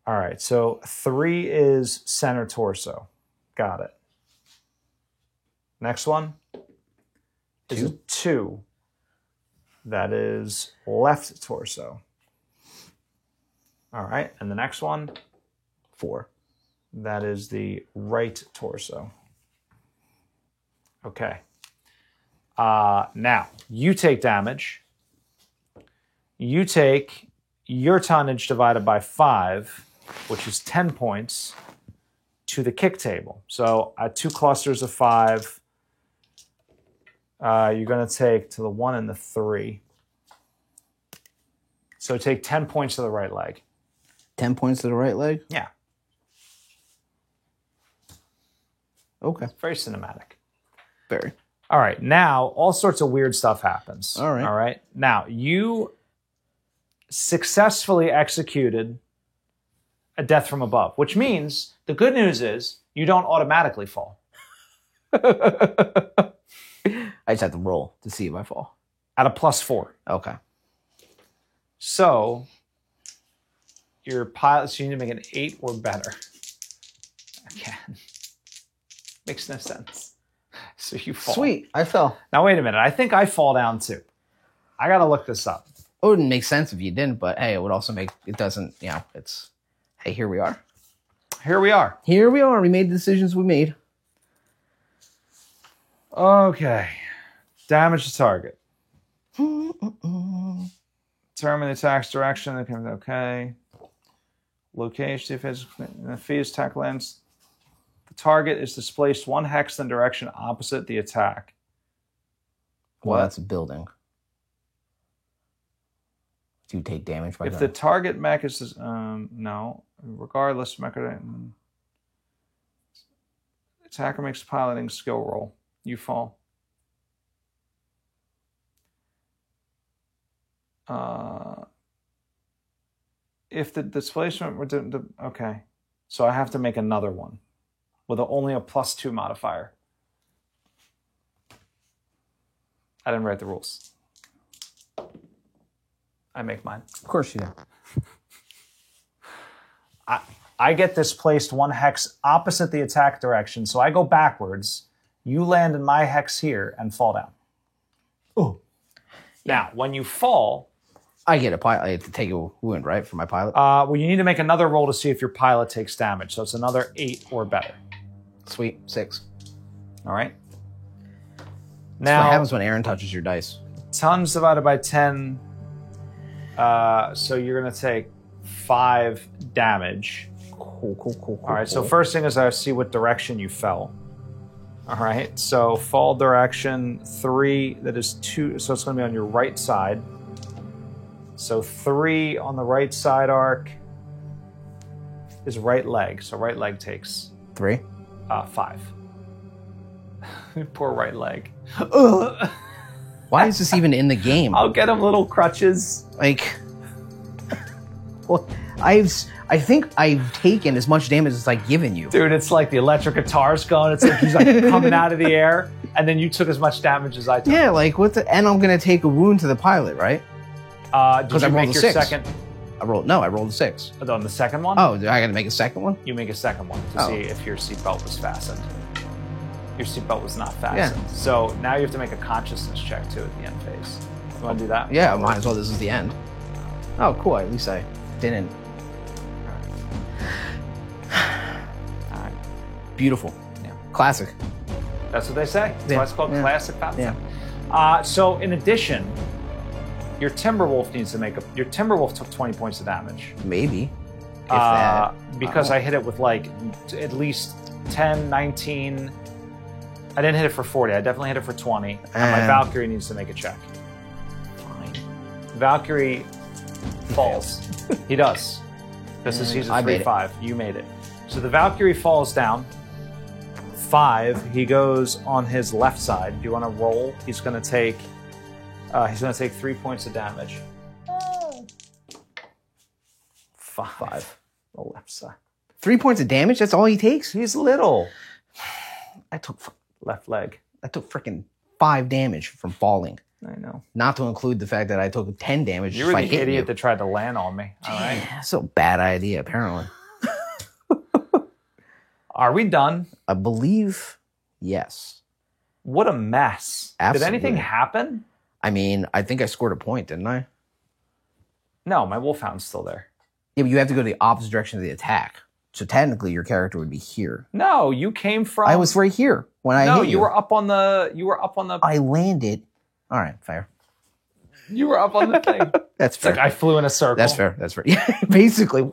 All right, so 3 is center torso. Got it. Next one is a 2. That is left torso. All right, and the next one, 4. that is the right torso. Okay. Now, you take damage. You take your tonnage divided by 5, which is 10 points, to the kick table. So at 2 clusters of 5, you're going to take to the 1 and the 3. So take 10 points to the right leg. 10 points to the right leg? Yeah. Okay. Very cinematic. Very. All right. Now, all sorts of weird stuff happens. All right. All right. Now, you successfully executed a death from above, which means the good news is you don't automatically fall. I just have to roll to see if I fall. At a +4. Okay. So, your pilot, so you need to make an 8 or better. Again. Makes no sense. So you fall. Sweet. I fell. Now, wait a minute. I think I fall down too. I got to look this up. It wouldn't make sense if you didn't, but hey, it would also make, it doesn't, you know, it's, hey, here we are. Here we are. Here we are. We made the decisions we made. Okay. Damage the target. Determine the attack's direction. Okay. Location. If it's defeats attack lands. The target is displaced 1 hex in the direction opposite the attack. Well, What? that's a building. Do you take damage by If that? the target mech is no. Regardless, attacker makes a piloting skill roll. You fall. If the displacement were okay, so I have to make another one with only a +2 modifier. I didn't write the rules. I make mine. Of course you do. I get displaced 1 hex opposite the attack direction, so I go backwards. You land in my hex here and fall down. Oh. Now, when you fall, I get a pilot. I have to take a wound, right, for my pilot? well, you need to make another roll to see if your pilot takes damage. So it's another 8 or better. Sweet. 6. All right. That's Now, what happens when Aaron touches your dice. tons divided by 10. So you're going to take 5 damage. Cool. All right, so first thing is I see what direction you fell. All right, so fall direction 3, that is 2, so it's going to be on your right side. So 3 on the right side arc is right leg, so right leg takes 3. 5. Poor right leg. Why is this even in the game? I'll get him little crutches. Like, well, I think I've taken as much damage as I've given you. Dude, it's like the electric guitar's going. It's like he's like coming out of the air, and then you took as much damage as I took. Yeah, like what the? And I'm gonna take a wound to the pilot, right? Did 'Cause you I rolled make a your 6. second? I rolled a 6. On the second one? Oh, do I gotta make a second one? You make a second one to Oh. see if your seatbelt was fastened. Your seatbelt was not fastened. So now you have to make a consciousness check too at the end phase. You want to do that? Yeah, might as well. This is the end. Oh, cool. At least I didn't. All right. Beautiful. Yeah. Classic. That's what they say. That's Yeah. why it's called Yeah. classic Falcon. Yeah. So in addition, your Timberwolf needs to make a. Your Timberwolf took 20 points of damage. Maybe. If that. Because Oh. I hit it with like at least 10, 19. I didn't hit it for 40. I definitely hit it for 20. And my And- Valkyrie needs to make a check. Fine. Valkyrie falls. He does. Because he's a I made it. 3-5. You made it. So the Valkyrie falls down. 5. He goes on his left side. Do you want to roll? He's going to take 3 points of damage. 5. The left side. 3 points of damage? That's all he takes? He's little. I took Left leg. freaking 5 damage from falling. I know. Not to include the fact that I took 10 damage. You were the idiot that tried to land on me. All right. That's a bad idea, apparently. Are we done? I believe, yes. What a mess. Absolutely. Did anything happen? I mean, I think I scored a point, didn't I? No, my Wolfhound's still there. Yeah, but you have to go to the opposite direction of the attack. So technically, your character would be here. No, you came from. I was right here when I hit you. No, you were up on the. I landed. All right, fair. You were up on the thing. That's fair. Like I flew in a circle. That's fair. That's fair. Yeah, basically.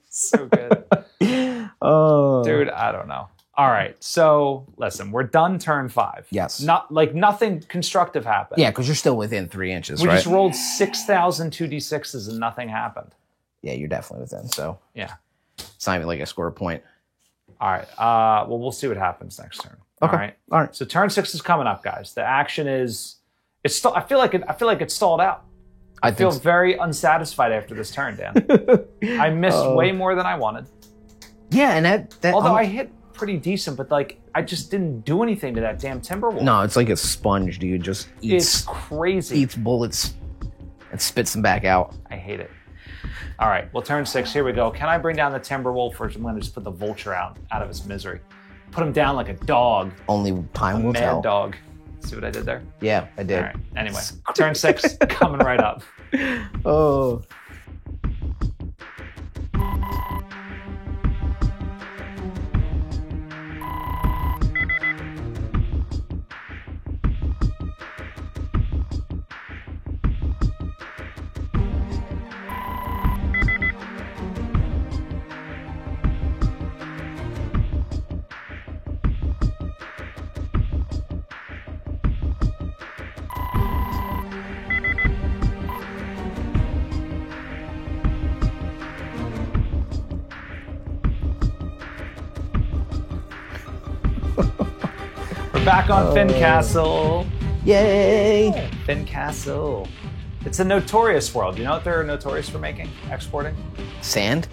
So good. Oh, Dude, I don't know. All right, so listen, we're done turn 5. Yes. Not like nothing constructive happened. yeah, because you're still within 3 inches, We right? just rolled 6,000 2d6s and nothing happened. Yeah, you're definitely within. So Yeah. it's not even like I score a point. All right. Well, we'll see what happens next turn. Okay. All right. All right. So turn 6 is coming up, guys. The action is. It's. I feel like it's stalled out. I feel think. very unsatisfied after this turn, Dan. I missed way more than I wanted. Yeah, and that. Although I hit pretty decent, but like I just didn't do anything to that damn Timberwolf. No, it's like a sponge, dude. Just It's eats crazy. bullets and spits them back out. I hate it. All right, well, turn 6, here we go. Can I bring down the Timberwolf, or I'm going to just put the Vulture out of his misery? Put him down like a dog, Only time will mad tell. dog. See what I did there? Yeah, I did. All right, anyway, turn 6, coming right up. Oh. We're back on Finn Castle. Yay! Finn Castle. It's a notorious world. You know what they're notorious for making? Exporting? Sand?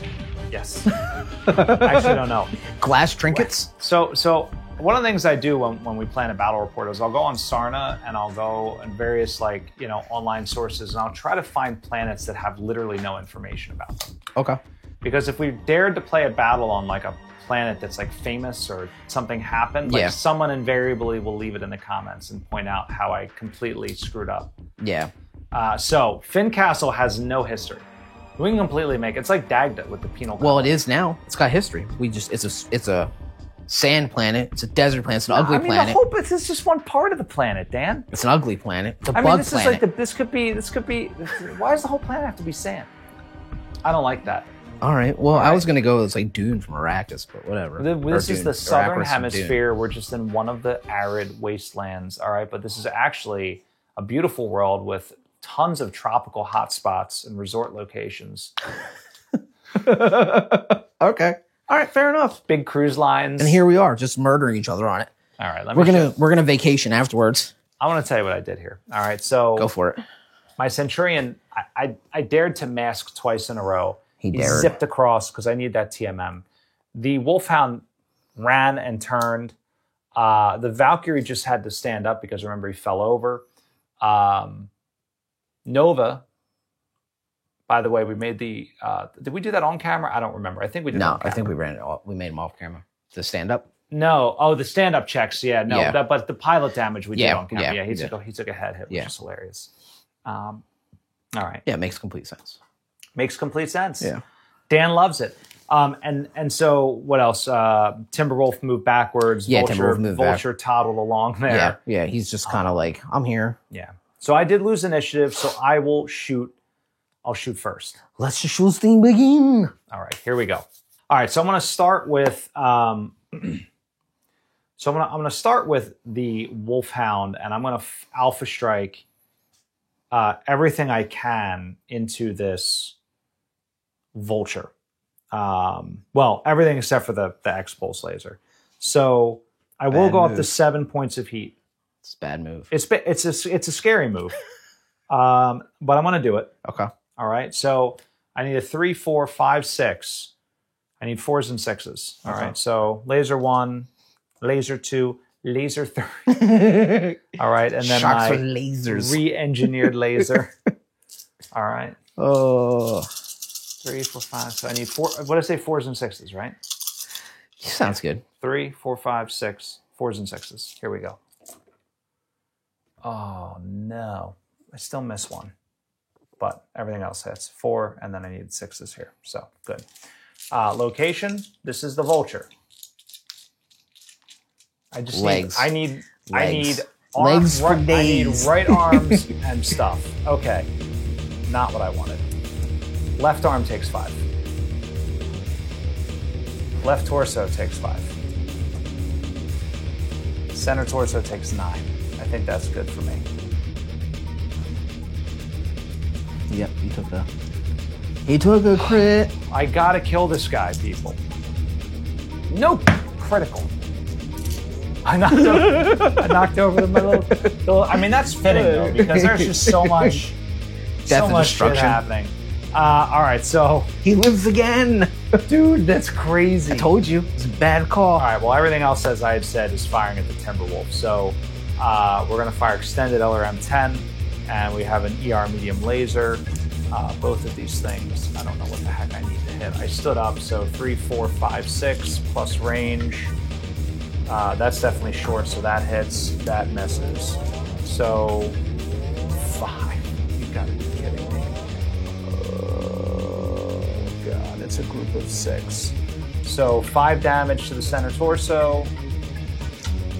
Yes. I actually don't know. Glass trinkets? So one of the things I do when we plan a battle report is I'll go on Sarna and I'll go on various online sources and I'll try to find planets that have literally no information about them. Okay. Because if we dared to play a battle on like a planet that's like famous or something happened, like someone invariably will leave it in the comments and point out how I completely screwed up. Yeah. So Finn Castle has no history. We can completely make it's like Dagda with the penal. Well, it is now. It's got history. It's a sand planet. It's a desert planet. It's an ugly planet. This is just one part of the planet, Dan. It's an ugly planet. It's a bug this planet. is like this could be. Why does the whole planet have to be sand? I don't like that. All right. Well, I was gonna go. It's like Dune from Arrakis, but whatever. This is the southern Arrakis from Dune. hemisphere. We're just in one of the arid wastelands. All right, but this is actually a beautiful world with tons of tropical hotspots and resort locations. Okay. All right. Fair enough. Big cruise lines. And here we are, just murdering each other on it. All right. We're gonna vacation afterwards. I want to tell you what I did here. All right. So Go for it. my Centurion, I dared to mask twice in a row. He dared. Zipped across because I need that TMM. The Wolfhound ran and turned. The Valkyrie just had to stand up because remember he fell over. Nova, by the way, we made the. Did we do that on camera? I don't remember. I think we did. No, on camera. I think we ran it. We made him off camera. The stand up. No. Oh, the stand up checks. Yeah. No. Yeah. But the pilot damage we did Yeah, on camera. yeah, He took a head hit, which is hilarious. All right. Yeah, it makes complete sense. Makes complete sense. Yeah. Dan loves it. And so what else? Timberwolf moved backwards. Yeah, Vulture, Timberwolf moved back. Vulture toddled along there. Yeah, yeah. He's just kind of like, I'm here. Yeah. So I did lose initiative, so I will shoot. I'll shoot first. Let's just shoot thing begin. All right, here we go. All right, so I'm going to start with. I'm going to start with the Wolfhound, and I'm going to Alpha Strike everything I can into this Vulture. Well, everything except for the X-Pulse laser. So I will go up to 7 points of heat. It's a bad move. It's a scary move, but I'm going to do it. Okay. All right. So I need a 3, 4, 5, 6. I need 4s and 6s. All right. So laser 1, laser 2, laser 3. All right. And then Sharks my with lasers. re-engineered laser. All right. Oh. 3, 4, 5. So I need 4. What did I say? 4s and 6s, right? Sounds good. 3, 4, 5, 6. 4s and 6s. Here we go. Oh, no. I still miss one. But everything else hits. 4, and then I need 6s here. So, good. Location. This is the vulture. I just Legs. I need Legs arms, for I days. need right arms and stuff. Okay. Not what I wanted. Left arm takes 5. Left torso takes 5. Center torso takes 9. I think that's good for me. Yep, he took a crit. I gotta kill this guy, people. Nope. Critical. I knocked over my little. I mean, that's fitting though, because there's just so much, Death and much shit destruction. happening. All right, so He lives again. dude, that's crazy. I told you, it's a bad call. All right, well, everything else, as I had said, is firing at the Timberwolf. So we're going to fire extended LRM-10, and we have an ER medium laser. Both of these things, I don't know what the heck I need to hit. I stood up, so 3, 4, 5, 6 plus range. That's definitely short, so that hits. That misses. So 5. You gotta be kidding me. Oh, God, it's a group of 6. So 5 damage to the center torso,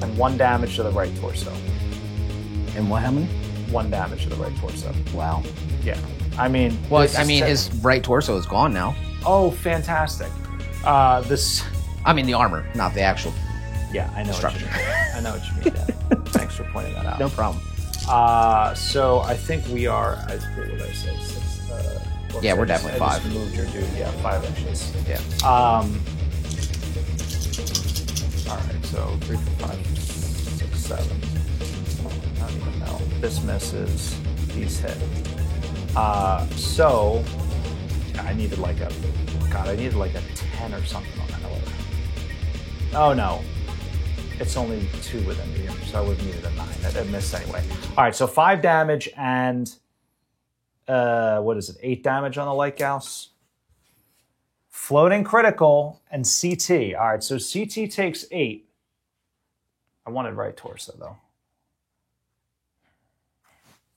and 1 damage to the right torso. And what? How many? 1 damage to the right torso. Wow. Yeah. I mean, Well, this I is mean, te- his right torso is gone now. Oh, fantastic. This. I mean, the armor, not the actual. Yeah, I know Structure. what you mean. I know what you mean. Dan. Thanks for pointing that out. No problem. So I think we are. What did I say? 6. Yeah, we're definitely I just 5. moved your dude. Yeah, 5 inches. Yeah. All right. So 3, 4, 5, 6, 7. I don't even know. This misses. These hit. So I needed like a. God, I needed like a 10 or something on that elevator. Oh no. It's only 2 with a medium, so I would have needed a 9. That missed anyway. All right, so 5 damage and what is it? 8 damage on the light Gauss. Floating critical and CT. All right, so CT takes 8. I wanted right torso though.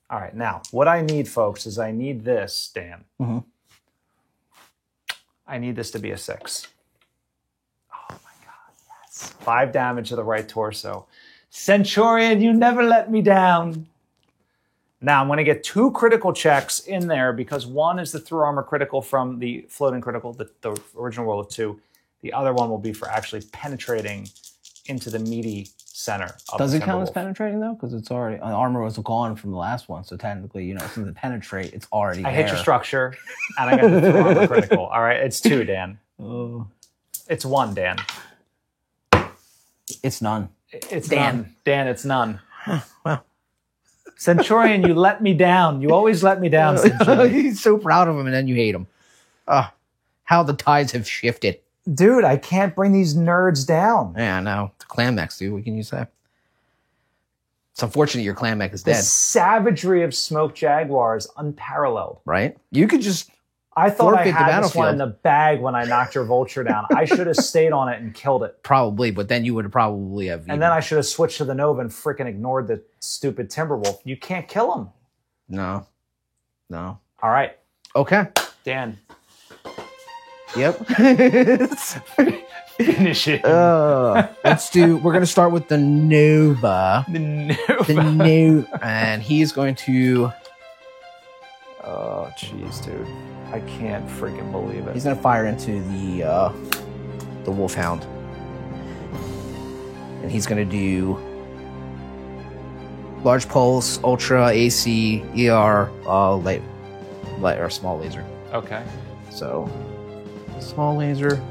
All right, now what I need, folks, is I need this, Dan. Mhm. I need this to be a 6. 5 damage to the right torso. Centurion, you never let me down. Now I'm going to get 2 critical checks in there because one is the through armor critical from the floating critical, the original roll of 2. The other one will be for actually penetrating into the meaty center of Does the it count as Timberwolf. penetrating though? Because it's already armor was gone from the last one, so technically, you know, since it penetrate, it's already. I there. hit your structure, and I got the through armor critical. All right, it's 2, Dan. Oh, It's 1, Dan. it's none. It's Dan. none. Dan, it's none. Well. Centurion, you let me down. You always let me down, Centurion. He's so proud of him, and then you hate him. How the tides have shifted. Dude, I can't bring these nerds down. Yeah, I know. The clan mechs, dude. What can you say? It's unfortunate your clan mech is The dead, savagery of Smoke Jaguar is unparalleled. right? You could just I thought I Forfeit the had this one in battlefield. the bag when I knocked your vulture down. I should have stayed on it and killed it. probably, but then you would probably have. And then I should have switched to the Nova and freaking ignored the stupid Timberwolf. You can't kill him. no. All right, Okay. Dan. Yep. Finish it. Let's do. We're gonna start with the Nova. The The Nova. new, and he's going to. Oh, jeez, dude. I can't freaking believe it. He's gonna fire into the Wolfhound, and he's gonna do large pulse, ultra, AC, ER, light or small laser. Okay. So small laser,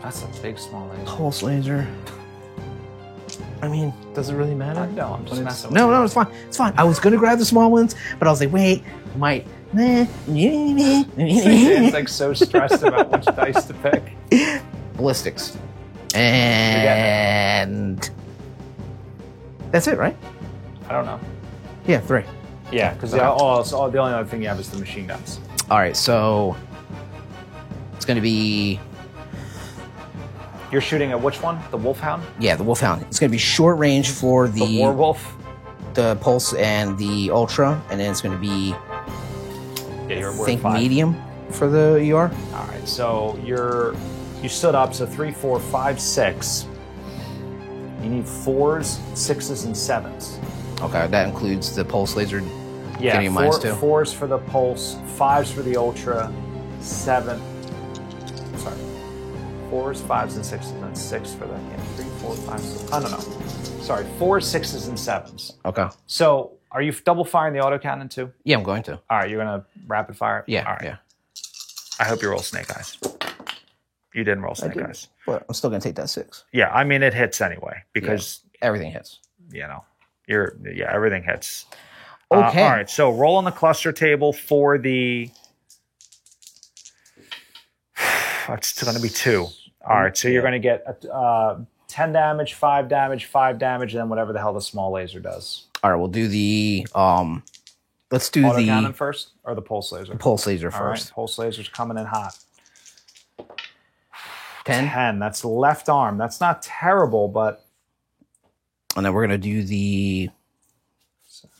That's a big small laser. pulse laser. I mean, does it really matter? No, I'm just messing with No, you. no, it's fine. It's fine. I was gonna grab the small ones, but I was like, wait, might It's like so stressed about which dice to pick. Ballistics. And that's it, right? I don't know. Yeah, 3. Yeah, because the only other thing you have is the machine guns. All right, so it's going to be... You're shooting at which one? The Wolfhound? Yeah, the Wolfhound. It's going to be short range for The Warwolf? the Pulse and the Ultra, and then it's going to be, Yeah, I think, medium for the ER. All right, so you stood up, so 3, 4, 5, 6. You need 4s, 6s, and 7s. Okay, that includes the Pulse laser. Yeah, getting mines too. 4s for the Pulse, 5s for the Ultra, 7. Sorry, 4s, 5s, and 6s, and 6 for the 3, 4, 5, 6. I don't know. Sorry, 4, 6s, and 7s. Okay. So, are you double firing the autocannon too? Yeah, I'm going to. All right, you're gonna rapid fire it? Yeah. All right. Yeah. I hope you roll snake eyes. You didn't roll snake eyes. But I'm still going to take that 6. Yeah, I mean it hits anyway because Everything hits. Everything hits. Okay. All right, so roll on the cluster table for the. It's going to be 2. All right, so you're going to get 10 damage, 5 damage, 5 damage, and then whatever the hell the small laser does. All right, we'll do the let's do Autocannon the first or the pulse laser? Pulse laser All right, first. pulse laser's coming in hot. 10. 10. That's left arm. That's not terrible, but And then we're going to do the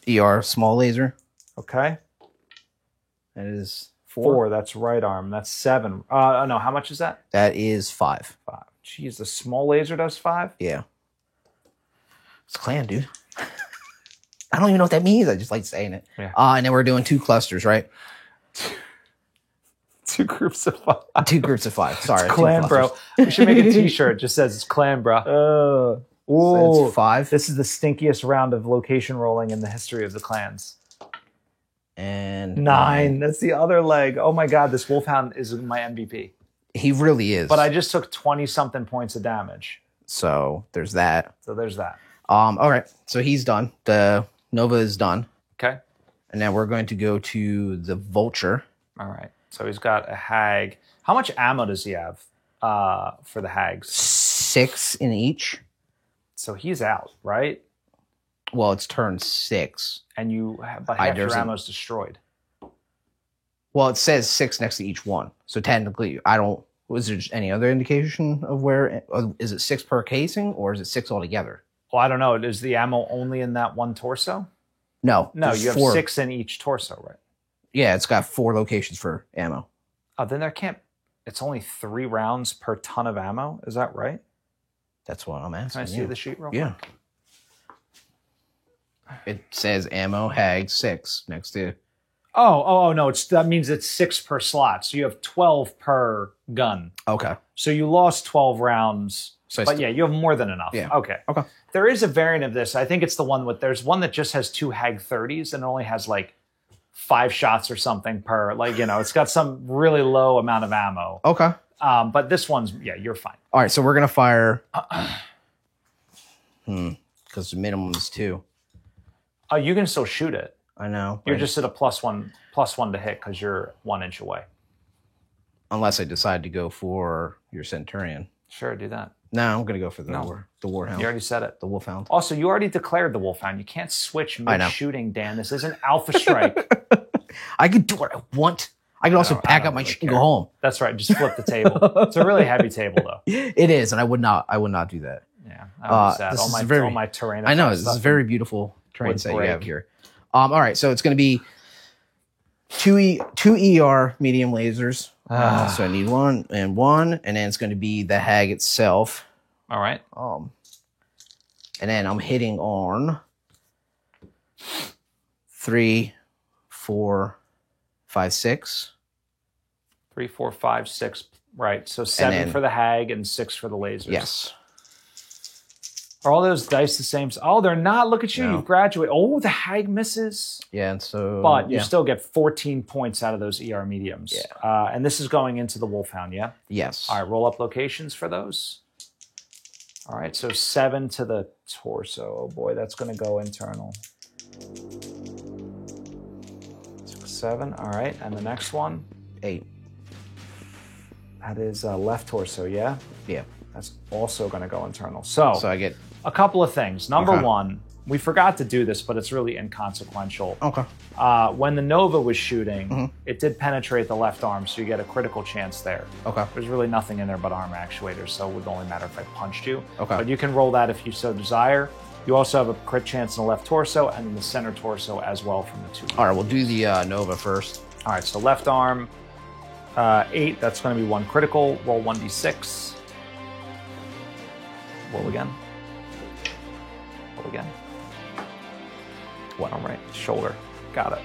ER small laser. okay. That is 4. That's right arm. That's 7. No, how much is that? That is 5. 5. Jeez, the small laser does 5? Yeah. It's clan, dude. I don't even know what that means. I just like saying it. Yeah. And then we're doing 2 clusters, right? 2 groups of 5. 2 groups of 5. Sorry. It's 2 clan, bro. clusters. We should make a t-shirt. It just says it's clan, bro. So Ooh, it's 5. this is the stinkiest round of location rolling in the history of the clans. And 9. That's the other leg. Oh my god, this Wolfhound is my MVP. He really is. But I just took 20-something points of damage. So there's that. So there's that. All right. So he's done. The Nova is done. Okay. And now we're going to go to the Vulture. All right. So he's got a hag. How much ammo does he have for the hags? 6 in each. So he's out, right? Well, it's turn 6. And but half your there's ammo's destroyed. Well, it says 6 next to each one. So technically, was there any other indication of where? Is it 6 per casing or is it 6 altogether? Well, I don't know. Is the ammo only in that one torso? No. No, there's you have 4. 6 in each torso, right? Yeah, it's got 4 locations for ammo. Oh, then it's only 3 rounds per ton of ammo. Is that right? That's what I'm asking. Can I see the sheet real quick? Yeah. It says ammo hag 6 next to. Oh, no. That means it's 6 per slot. So you have 12 per gun. Okay. So you lost 12 rounds. So But yeah, you have more than enough. Yeah. Okay. There is a variant of this. I think it's the one there's one that just has 2 Hag 30s and it only has like 5 shots or something per, it's got some really low amount of ammo. Okay. But this one's, you're fine. All right, so we're going to fire. Because the minimum is 2. Oh, you can still shoot it. I know. You're just at a +1 to hit because you're 1 inch away. Unless I decide to go for your Centurion. Sure, do that. No, I'm going to go for the Warhound. You already said it. The Wolfhound. Also, you already declared the Wolfhound. You can't switch I know. mid-shooting, Dan. This isn't Alpha Strike. I can do what I want. I can also pack up my shit and go home. That's right. Just flip the table. It's a really heavy table, though. It is, and I would not do that. Yeah, I'm sad. This All is my very- all my terrain. I know this is very beautiful terrain would set you break. have here. All right, so it's going to be two ER medium lasers. So I need 1 and 1, and then it's going to be the hag itself. All right. And then I'm hitting on 3, 4, 5, 6. 3, 4, 5, 6. Right. So 7 then- for the hag and 6 for the lasers. Yes. Are all those dice the same? Oh, they're not. Look at you. No. You've graduated. Oh, the hag misses. Yeah, and so. But you yeah. still get 14 points out of those ER mediums. Yeah. And this is going into the Wolfhound, yeah? Yes. All right, roll up locations for those. All right, so 7 to the torso. Oh boy, that's going to go internal. 6, 7. All right, and the next one? 8. That is left torso, yeah? Yeah. That's also going to go internal. So I get a couple of things. Number Okay. one, we forgot to do this, but it's really inconsequential. okay. When the Nova was shooting, it did penetrate the left arm, so you get a critical chance there. Okay. There's really nothing in there but arm actuators, so it would only matter if I punched you. Okay. But you can roll that if you so desire. You also have a crit chance in the left torso and in the center torso as well from the 2. All right, we'll do the Nova first. All right, so left arm, 8. That's going to be 1 critical. Roll 1d6. Roll again. Roll again. One arm right, shoulder. Got it.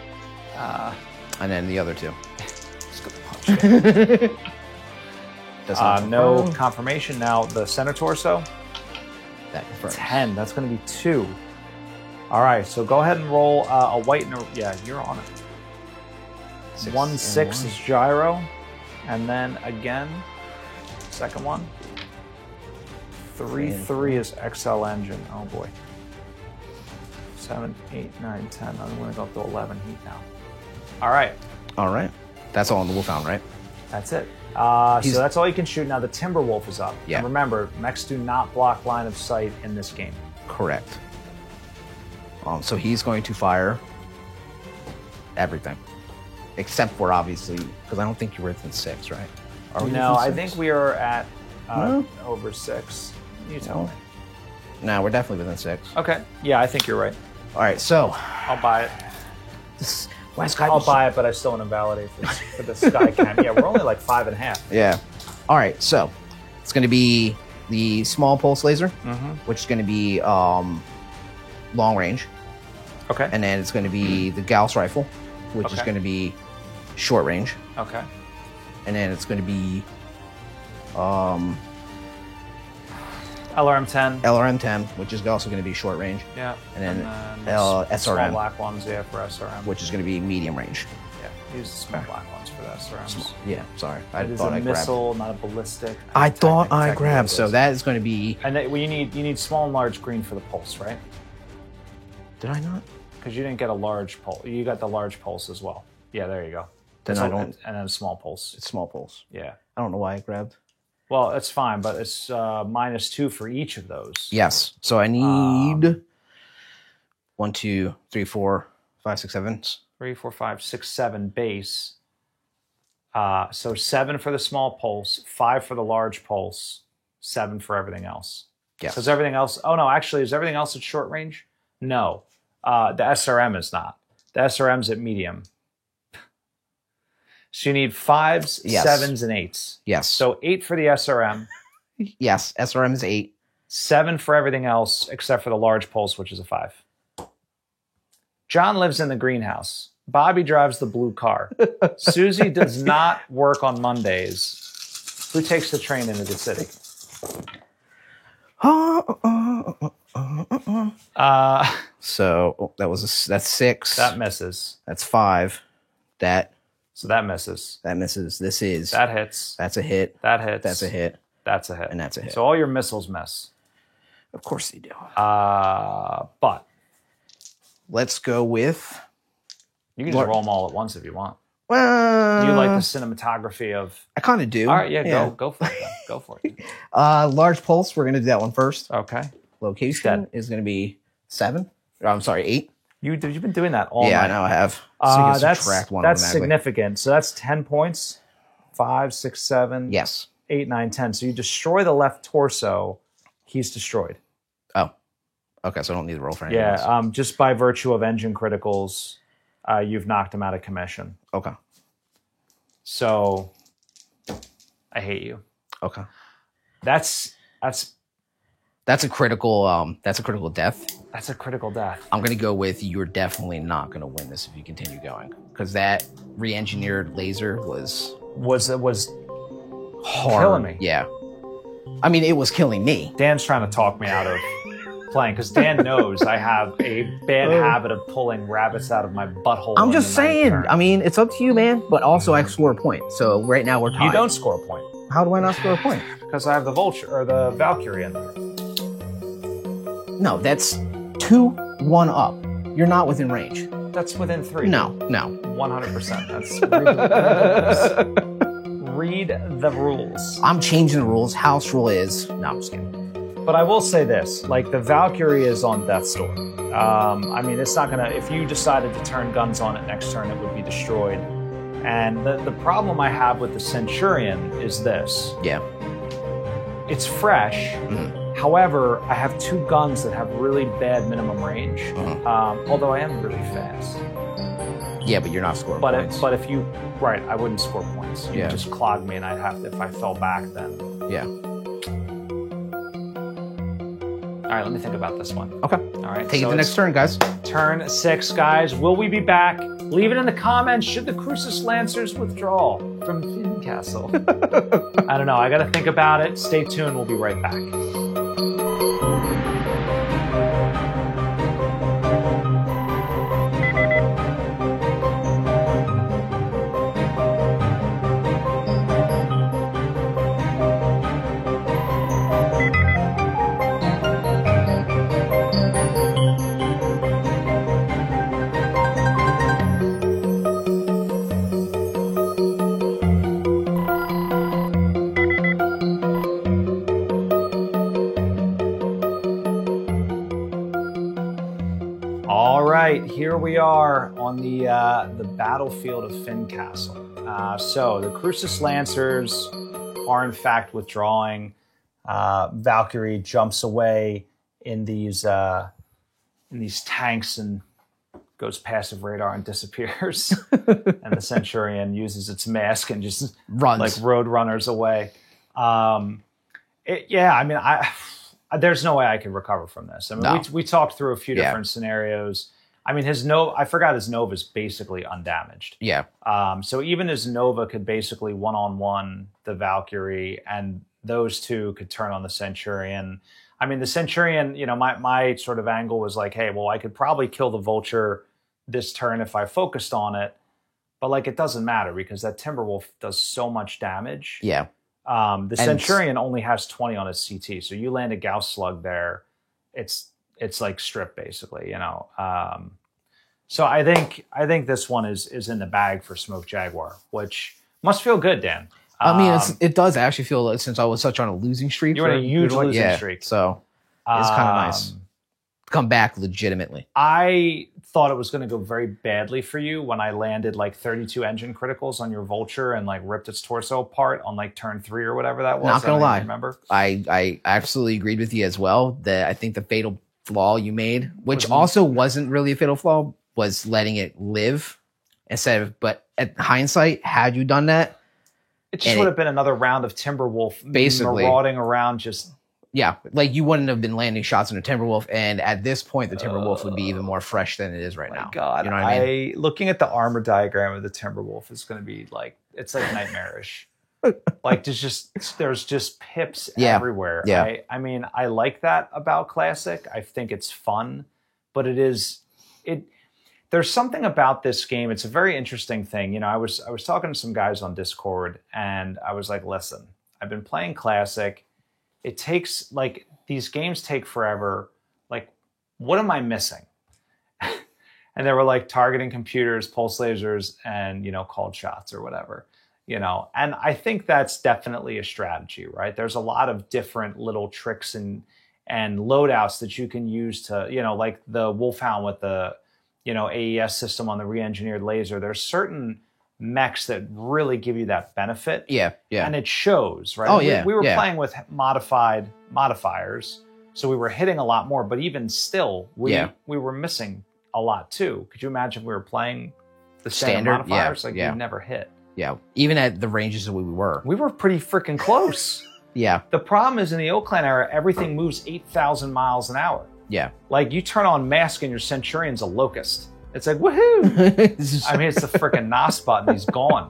And then the other 2. Just gonna punch you. Does not No confirm. confirmation. Now the center torso, That confirms. 10. That's going to be 2. All right, so go ahead and roll a white and a, yeah, you're on it. 6 1 and 6 1. is gyro, and then again, second one. 3 and 3 is XL engine. Oh boy. 7 8 9 10. I'm going to go up to 11 heat now. All right, All right. That's all in the Wolfhound, right? that's it. He's- So that's all you can shoot. Now the Timberwolf is up. Yeah. And remember, mechs do not block line of sight in this game. Correct. So he's going to fire everything, except for obviously because I don't think you're within 6, right? Are we No, within I 6? think we are at No? over 6. You tell me. No, we're definitely within 6. Okay. Yeah, I think you're right. All right, so I'll buy it. why is Sky? I'll buy it, but I still want to validate for the Sky Cam. Yeah, we're only like 5.5. Yeah. All right, so it's going to be the small pulse laser, Mm-hmm. which is going to be long range, Okay. and then it's going to be the Gauss rifle, which is Okay. going to be short range, Okay. and then it's going to be LRM-10. LRM-10, which is also going to be short range, Yeah. and then the small SRM, black ones, yeah, for SRM. which is going to be medium range. Yeah, use the small black ones for the SRMs. Yeah, sorry, I It is thought a I grabbed. missile, not a ballistic. I thought I Technically grabbed. it So is. that is going to be. And well, you need small and large green for the pulse, right? Did I not? Because you didn't get a large pulse. You got the large pulse as well. Yeah, there you go. Then So- I don't. And then a small pulse. It's small pulse. Yeah. I don't know why I grabbed. Well, it's fine, but it's -2 for each of those. Yes. So I need 1, 2, 3, 4, 5, 6, 7. 3, 4, 5, 6, 7 base. So 7 for the small pulse, 5 for the large pulse, 7 for everything else. Yes. So is everything else? Oh no, actually, is everything else at short range? No, the SRM is not. The SRM's at medium. So you need 5s, Yes. 7s, and 8s. Yes. So 8 for the SRM, yes. SRM is 8. 7 for everything else except for the large pulse, which is a 5. John lives in the greenhouse. Bobby drives the blue car. Susie does not work on Mondays. Who takes the train into the city? So that's 6. That misses. That's 5. So that misses. That misses. This is. That hits. That's a hit. That hits. That's a hit. That's a hit. And that's a hit. So all your missiles miss. Of course they do. But Let's go with. you can just roll them all at once if you want. Well, Do you like the cinematography of? I kind of do. All right, yeah, go for it. Then. Go for it. Large pulse. We're gonna do that one first. Okay. Location is gonna be 7. I'm sorry, 8. You've been doing that all Yeah, night. I know I have. So you can That's subtract one that's automatically. significant. So that's 10 points. 5, 6, 7, Yes. 8, 9, 10. So you destroy the left torso, he's destroyed. Oh. Okay, so I don't need to roll for anything Yeah, else. just by virtue of engine criticals, you've knocked him out of commission. Okay. So I hate you. Okay. That's That's a critical. That's a critical death. a critical death. I'm gonna go with you're definitely not gonna win this if you continue going because that re-engineered laser was Was hard. killing me. Yeah. I mean, it was killing me. Dan's trying to talk me out of playing because Dan knows I have a bad habit of pulling rabbits out of my butthole. I'm in just the ninth saying. turn. I mean, it's up to you, man. But also, I score a point. So right now we're tied. You don't score a point How do I not score a point? because I have the vulture or the Valkyrie in there. No, that's 2-1 up. You're not within range. That's within 3. No. 100%. That's read the rules. I'm changing the rules. House rule is no. I'm just kidding. But I will say this: like the Valkyrie is on death's door. I mean, it's not gonna. If you decided to turn guns on it next turn, it would be destroyed. And the problem I have with the Centurion is this: Yeah. it's fresh. However, I have two guns that have really bad minimum range. Although I am really fast. Yeah, but you're not scoring points. But if you I wouldn't score points. You Yeah. just clog me, and I'd have to. If I fell back, then. Yeah. All right, let me think about this one. Okay. All right. Take it so the next turn, guys. Turn 6, guys. Will we be back? Leave it in the comments. Should the Crucis Lancers withdraw from Fincastle? I don't know. I got to think about it. Stay tuned. We'll be right back. All right, here we are on the battlefield of Fincastle. So the Crucis Lancers are in fact withdrawing. Valkyrie jumps away in these tanks and goes passive radar and disappears. And the Centurion uses its mask and just Runs like road runners away. There's no way I can recover from this. I mean, No. we talked through a few different scenarios. I mean, I forgot his Nova is basically undamaged. Yeah. So even his Nova could basically one-on-one the Valkyrie, and those two could turn on the Centurion. I mean, the Centurion, my sort of angle was like, hey, well, I could probably kill the Vulture this turn if I focused on it. But, like, it doesn't matter because that Timberwolf does so much damage. Yeah. The Centurion only has 20 on his CT, so you land a Gauss Slug there, it's like strip basically, So I think this one is in the bag for Smoke Jaguar, which must feel good, Dan. I mean, it does actually feel like since I was such on a losing streak. You're on a huge losing streak, so it's kind of nice to come back legitimately. I thought it was going to go very badly for you when I landed like 32 engine criticals on your Vulture and like ripped its torso apart on like turn 3 or whatever that was. Not gonna lie, remember? I absolutely agreed with you as well. That I think the fatal flaw you made, which also wasn't really a fatal flaw, was letting it live instead of. But at hindsight, had you done that, it just would have been another round of Timberwolf basically marauding around just. Yeah, like you wouldn't have been landing shots on a Timberwolf, and at this point, the Timberwolf would be even more fresh than it is right now. God, you know what I mean? Looking at the armor diagram of the Timberwolf is going to be like it's like nightmarish. Like there's just pips everywhere. Yeah. I mean, I like that about Classic. I think it's fun, but there's something about this game. It's a very interesting thing. I was talking to some guys on Discord, and I was like, listen, I've been playing Classic. It takes, like, these games take forever. Like, what am I missing? And they were like targeting computers, pulse lasers, and, called shots or whatever, And I think that's definitely a strategy, right? There's a lot of different little tricks and loadouts that you can use to, like the Wolfhound with the, AES system on the re-engineered laser. There's certain mechs that really give you that benefit. Yeah. And it shows, right? Oh, yeah. We were playing with modifiers, so we were hitting a lot more, but even still, we were missing a lot too. Could you imagine if we were playing the standard modifiers? We'd never hit. Yeah. Even at the ranges that we were. We were pretty freaking close. Yeah. The problem is in the Oakland era, everything moves 8,000 miles an hour. Yeah. Like you turn on mask and your Centurion's a locust. It's like, woohoo! I mean, it's the freaking NOS button. He's gone.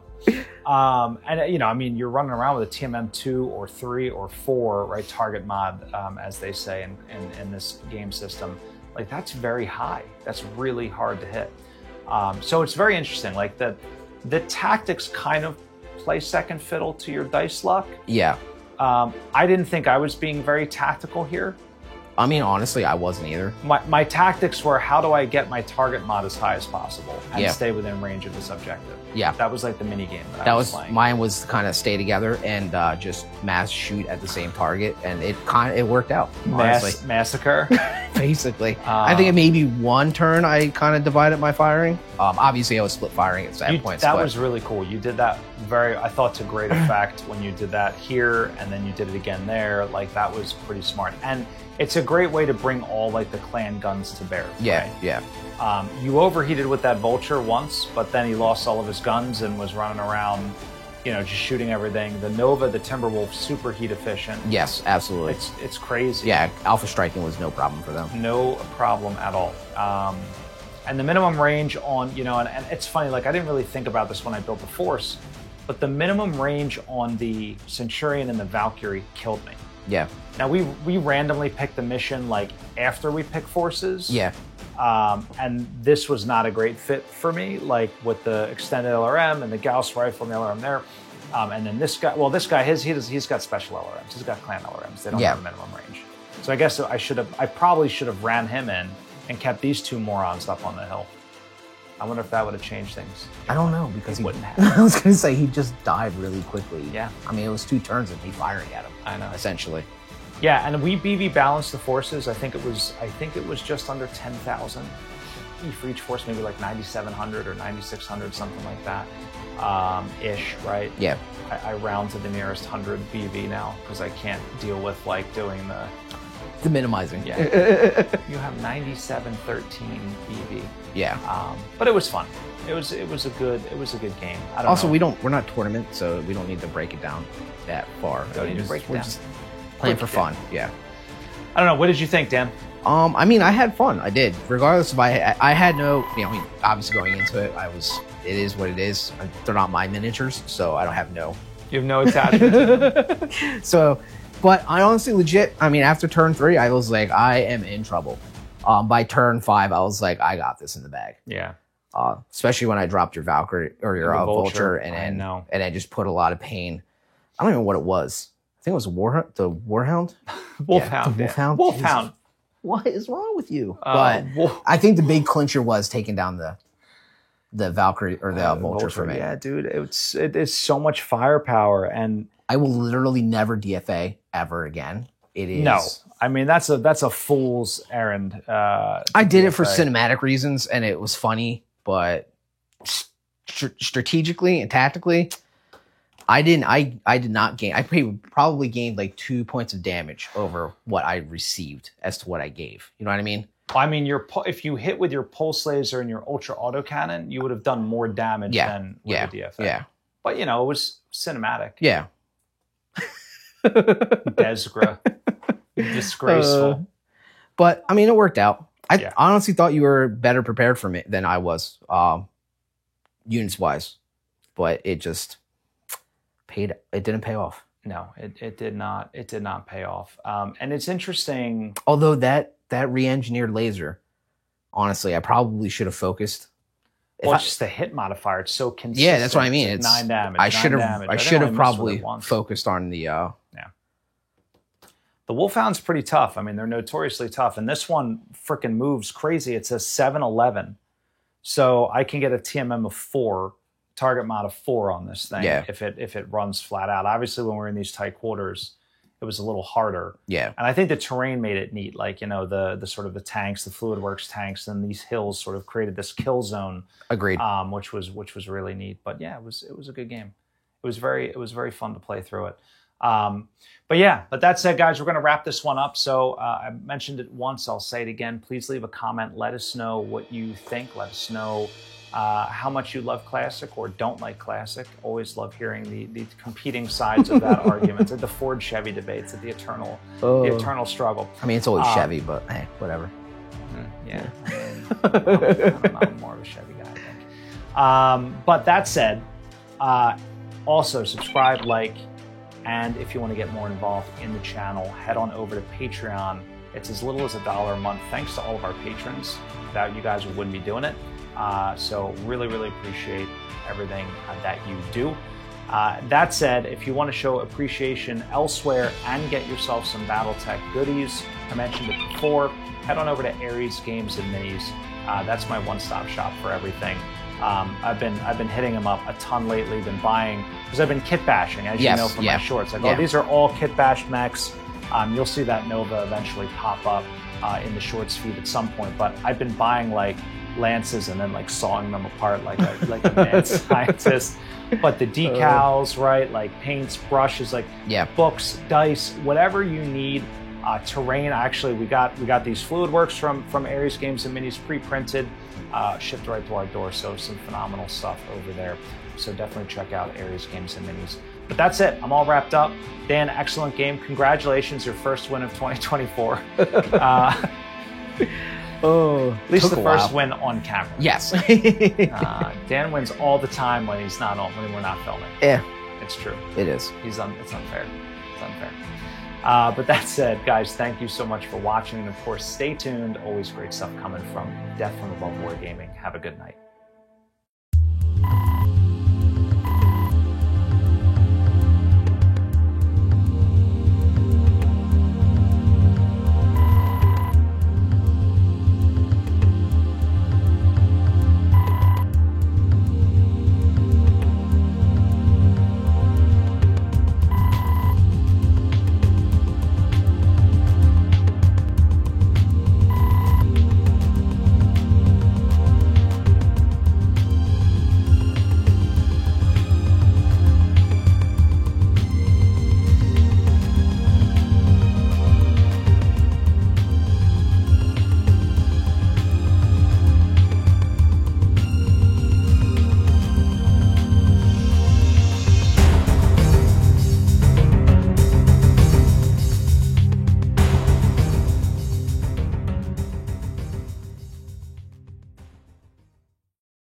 And you're running around with a TMM2 or 3 or 4, right? Target mod, as they say in this game system. Like that's very high. That's really hard to hit. So it's very interesting. Like the tactics kind of play second fiddle to your dice luck. Yeah. I didn't think I was being very tactical here. I mean, honestly, I wasn't either. My tactics were, how do I get my target mod as high as possible and Yeah. stay within range of this objective? Yeah. That was like the mini game that I That was was playing. mine. Was kind of stay together and just mass shoot at the same target, and it worked out. Honestly, Massacre. basically, I think it maybe one turn I kind of divided my firing. Obviously, I was split firing at that point. That was really cool. You did that I thought to great effect when you did that here, and then you did it again there. Like, that was pretty smart. And it's a great way to bring all like the clan guns to bear. Yeah, right? yeah. You overheated with that vulture once, but then he lost all of his guns and was running around, just shooting everything. The Nova, the Timberwolf, super heat efficient. Yes, absolutely. It's crazy. Yeah, alpha striking was no problem for them. No problem at all. And the minimum range on, and it's funny, like, I didn't really think about this when I built the Force, but the minimum range on the Centurion and the Valkyrie killed me. Yeah. Now, we randomly picked the mission, like, after we pick Forces. Yeah. And this was not a great fit for me, like, with the extended LRM and the Gauss rifle and the LRM there. And then this guy, he's got special LRMs. He's got clan LRMs. They don't have a minimum range. So I guess I probably should have ran him in and kept these two morons up on the hill. I wonder if that would have changed things. I don't know, because he wouldn't have. I was going to say, he just died really quickly. Yeah. I mean, it was 2 turns of me firing at him. I know. Essentially. Yeah, and we BV balanced the forces. I think it was just under 10,000 for each force, maybe like 9,700 or 9,600, something like that, ish, right? Yeah. I round to the nearest 100 BV now because I can't deal with like doing the minimizing. Yeah. You have 9713 BV. Yeah. But it was fun. It was a good game. I don't Also, know. we're not tournament, so we don't need to break it down that far. Don't need to break it we're down. just playing for fun. Yeah. I don't know. What did you think, Dan? I mean, I had fun. I did. Regardless of I had no, I mean, obviously going into it, it is what it is. They're not my miniatures, so I don't have no. You have no attachment to them. So, but I honestly, legit, I mean, after turn 3, I was like, I am in trouble. By turn 5, I was like, I got this in the bag. Yeah. Especially when I dropped your Valkyrie or your Vulture, and then just put a lot of pain. I don't even know what it was. I think it was the Warhound. Wolfhound. Yeah, Wolfhound. Wolfhound. What is wrong with you? But I think the big clincher was taking down the Valkyrie or the Vulture for me. Yeah, dude, it is so much firepower, and I will literally never DFA ever again. It is no. I mean, that's a fool's errand. I did it for cinematic reasons, and it was funny, but strategically and tactically, I did not gain. I probably gained like 2 points of damage over what I received as to what I gave. You know what I mean? I mean, if you hit with your pulse laser and your ultra autocannon, you would have done more damage than with the DFA. Yeah. But it was cinematic. Yeah. Desgra. Disgraceful. But I mean, it worked out. I honestly thought you were better prepared for me than I was, units wise. But it just it didn't pay off. No, it did not. It did not pay off. And it's interesting. Although that re-engineered laser, honestly, I probably should have focused. Well, it's just the hit modifier. It's so consistent. Yeah, that's what I mean. It's 9 damage. I should have probably focused on the. The Wolfhound's pretty tough. I mean, they're notoriously tough, and this one freaking moves crazy. It says 711, so I can get a TMM of 4. Target mod of 4 on this thing if it runs flat out. Obviously, when we're in these tight quarters, it was a little harder. Yeah. And I think the terrain made it neat. Like, the sort of the tanks, the Fluid Works tanks, and these hills sort of created this kill zone. Agreed. Which was really neat. But yeah, it was a good game. It was very fun to play through it. But that said, guys, we're going to wrap this one up. So I mentioned it once. I'll say it again. Please leave a comment. Let us know what you think. Let us know how much you love Classic or don't like Classic. Always love hearing the competing sides of that argument. The Ford Chevy debates, the eternal struggle. I mean, it's always Chevy, but hey, whatever. Yeah. I'm more of a Chevy guy, I think. But that said, also subscribe, like, and if you want to get more involved in the channel, head on over to Patreon. It's as little as $1 a month. Thanks to all of our patrons. Without you guys, we wouldn't be doing it. So really, really appreciate everything that you do. That said, if you want to show appreciation elsewhere and get yourself some BattleTech goodies, I mentioned it before, head on over to Ares Games and Minis. That's my one-stop shop for everything. I've been hitting them up a ton lately, been buying, because I've been kit bashing, as you know from my shorts. Like, oh, these are all kit bashed mechs. You'll see that Nova eventually pop up in the shorts feed at some point, but I've been buying like lances and then like sawing them apart like a mad scientist. But the decals, right, like paints, brushes, like books, dice, whatever you need. Terrain, actually, we got these Fluidworks from Ares Games and Minis pre-printed, shipped right to our door. So some phenomenal stuff over there. So definitely check out Ares Games and Minis. But that's it. I'm all wrapped up. Dan, excellent game. Congratulations, your first win of 2024. At least the first win on camera. Yes. Dan wins all the time when he's not on, when we're not filming. Yeah, it's true. It is. It's unfair. It's unfair. But that said, guys, thank you so much for watching. And of course, stay tuned. Always great stuff coming from Death from Above Wargaming. Have a good night.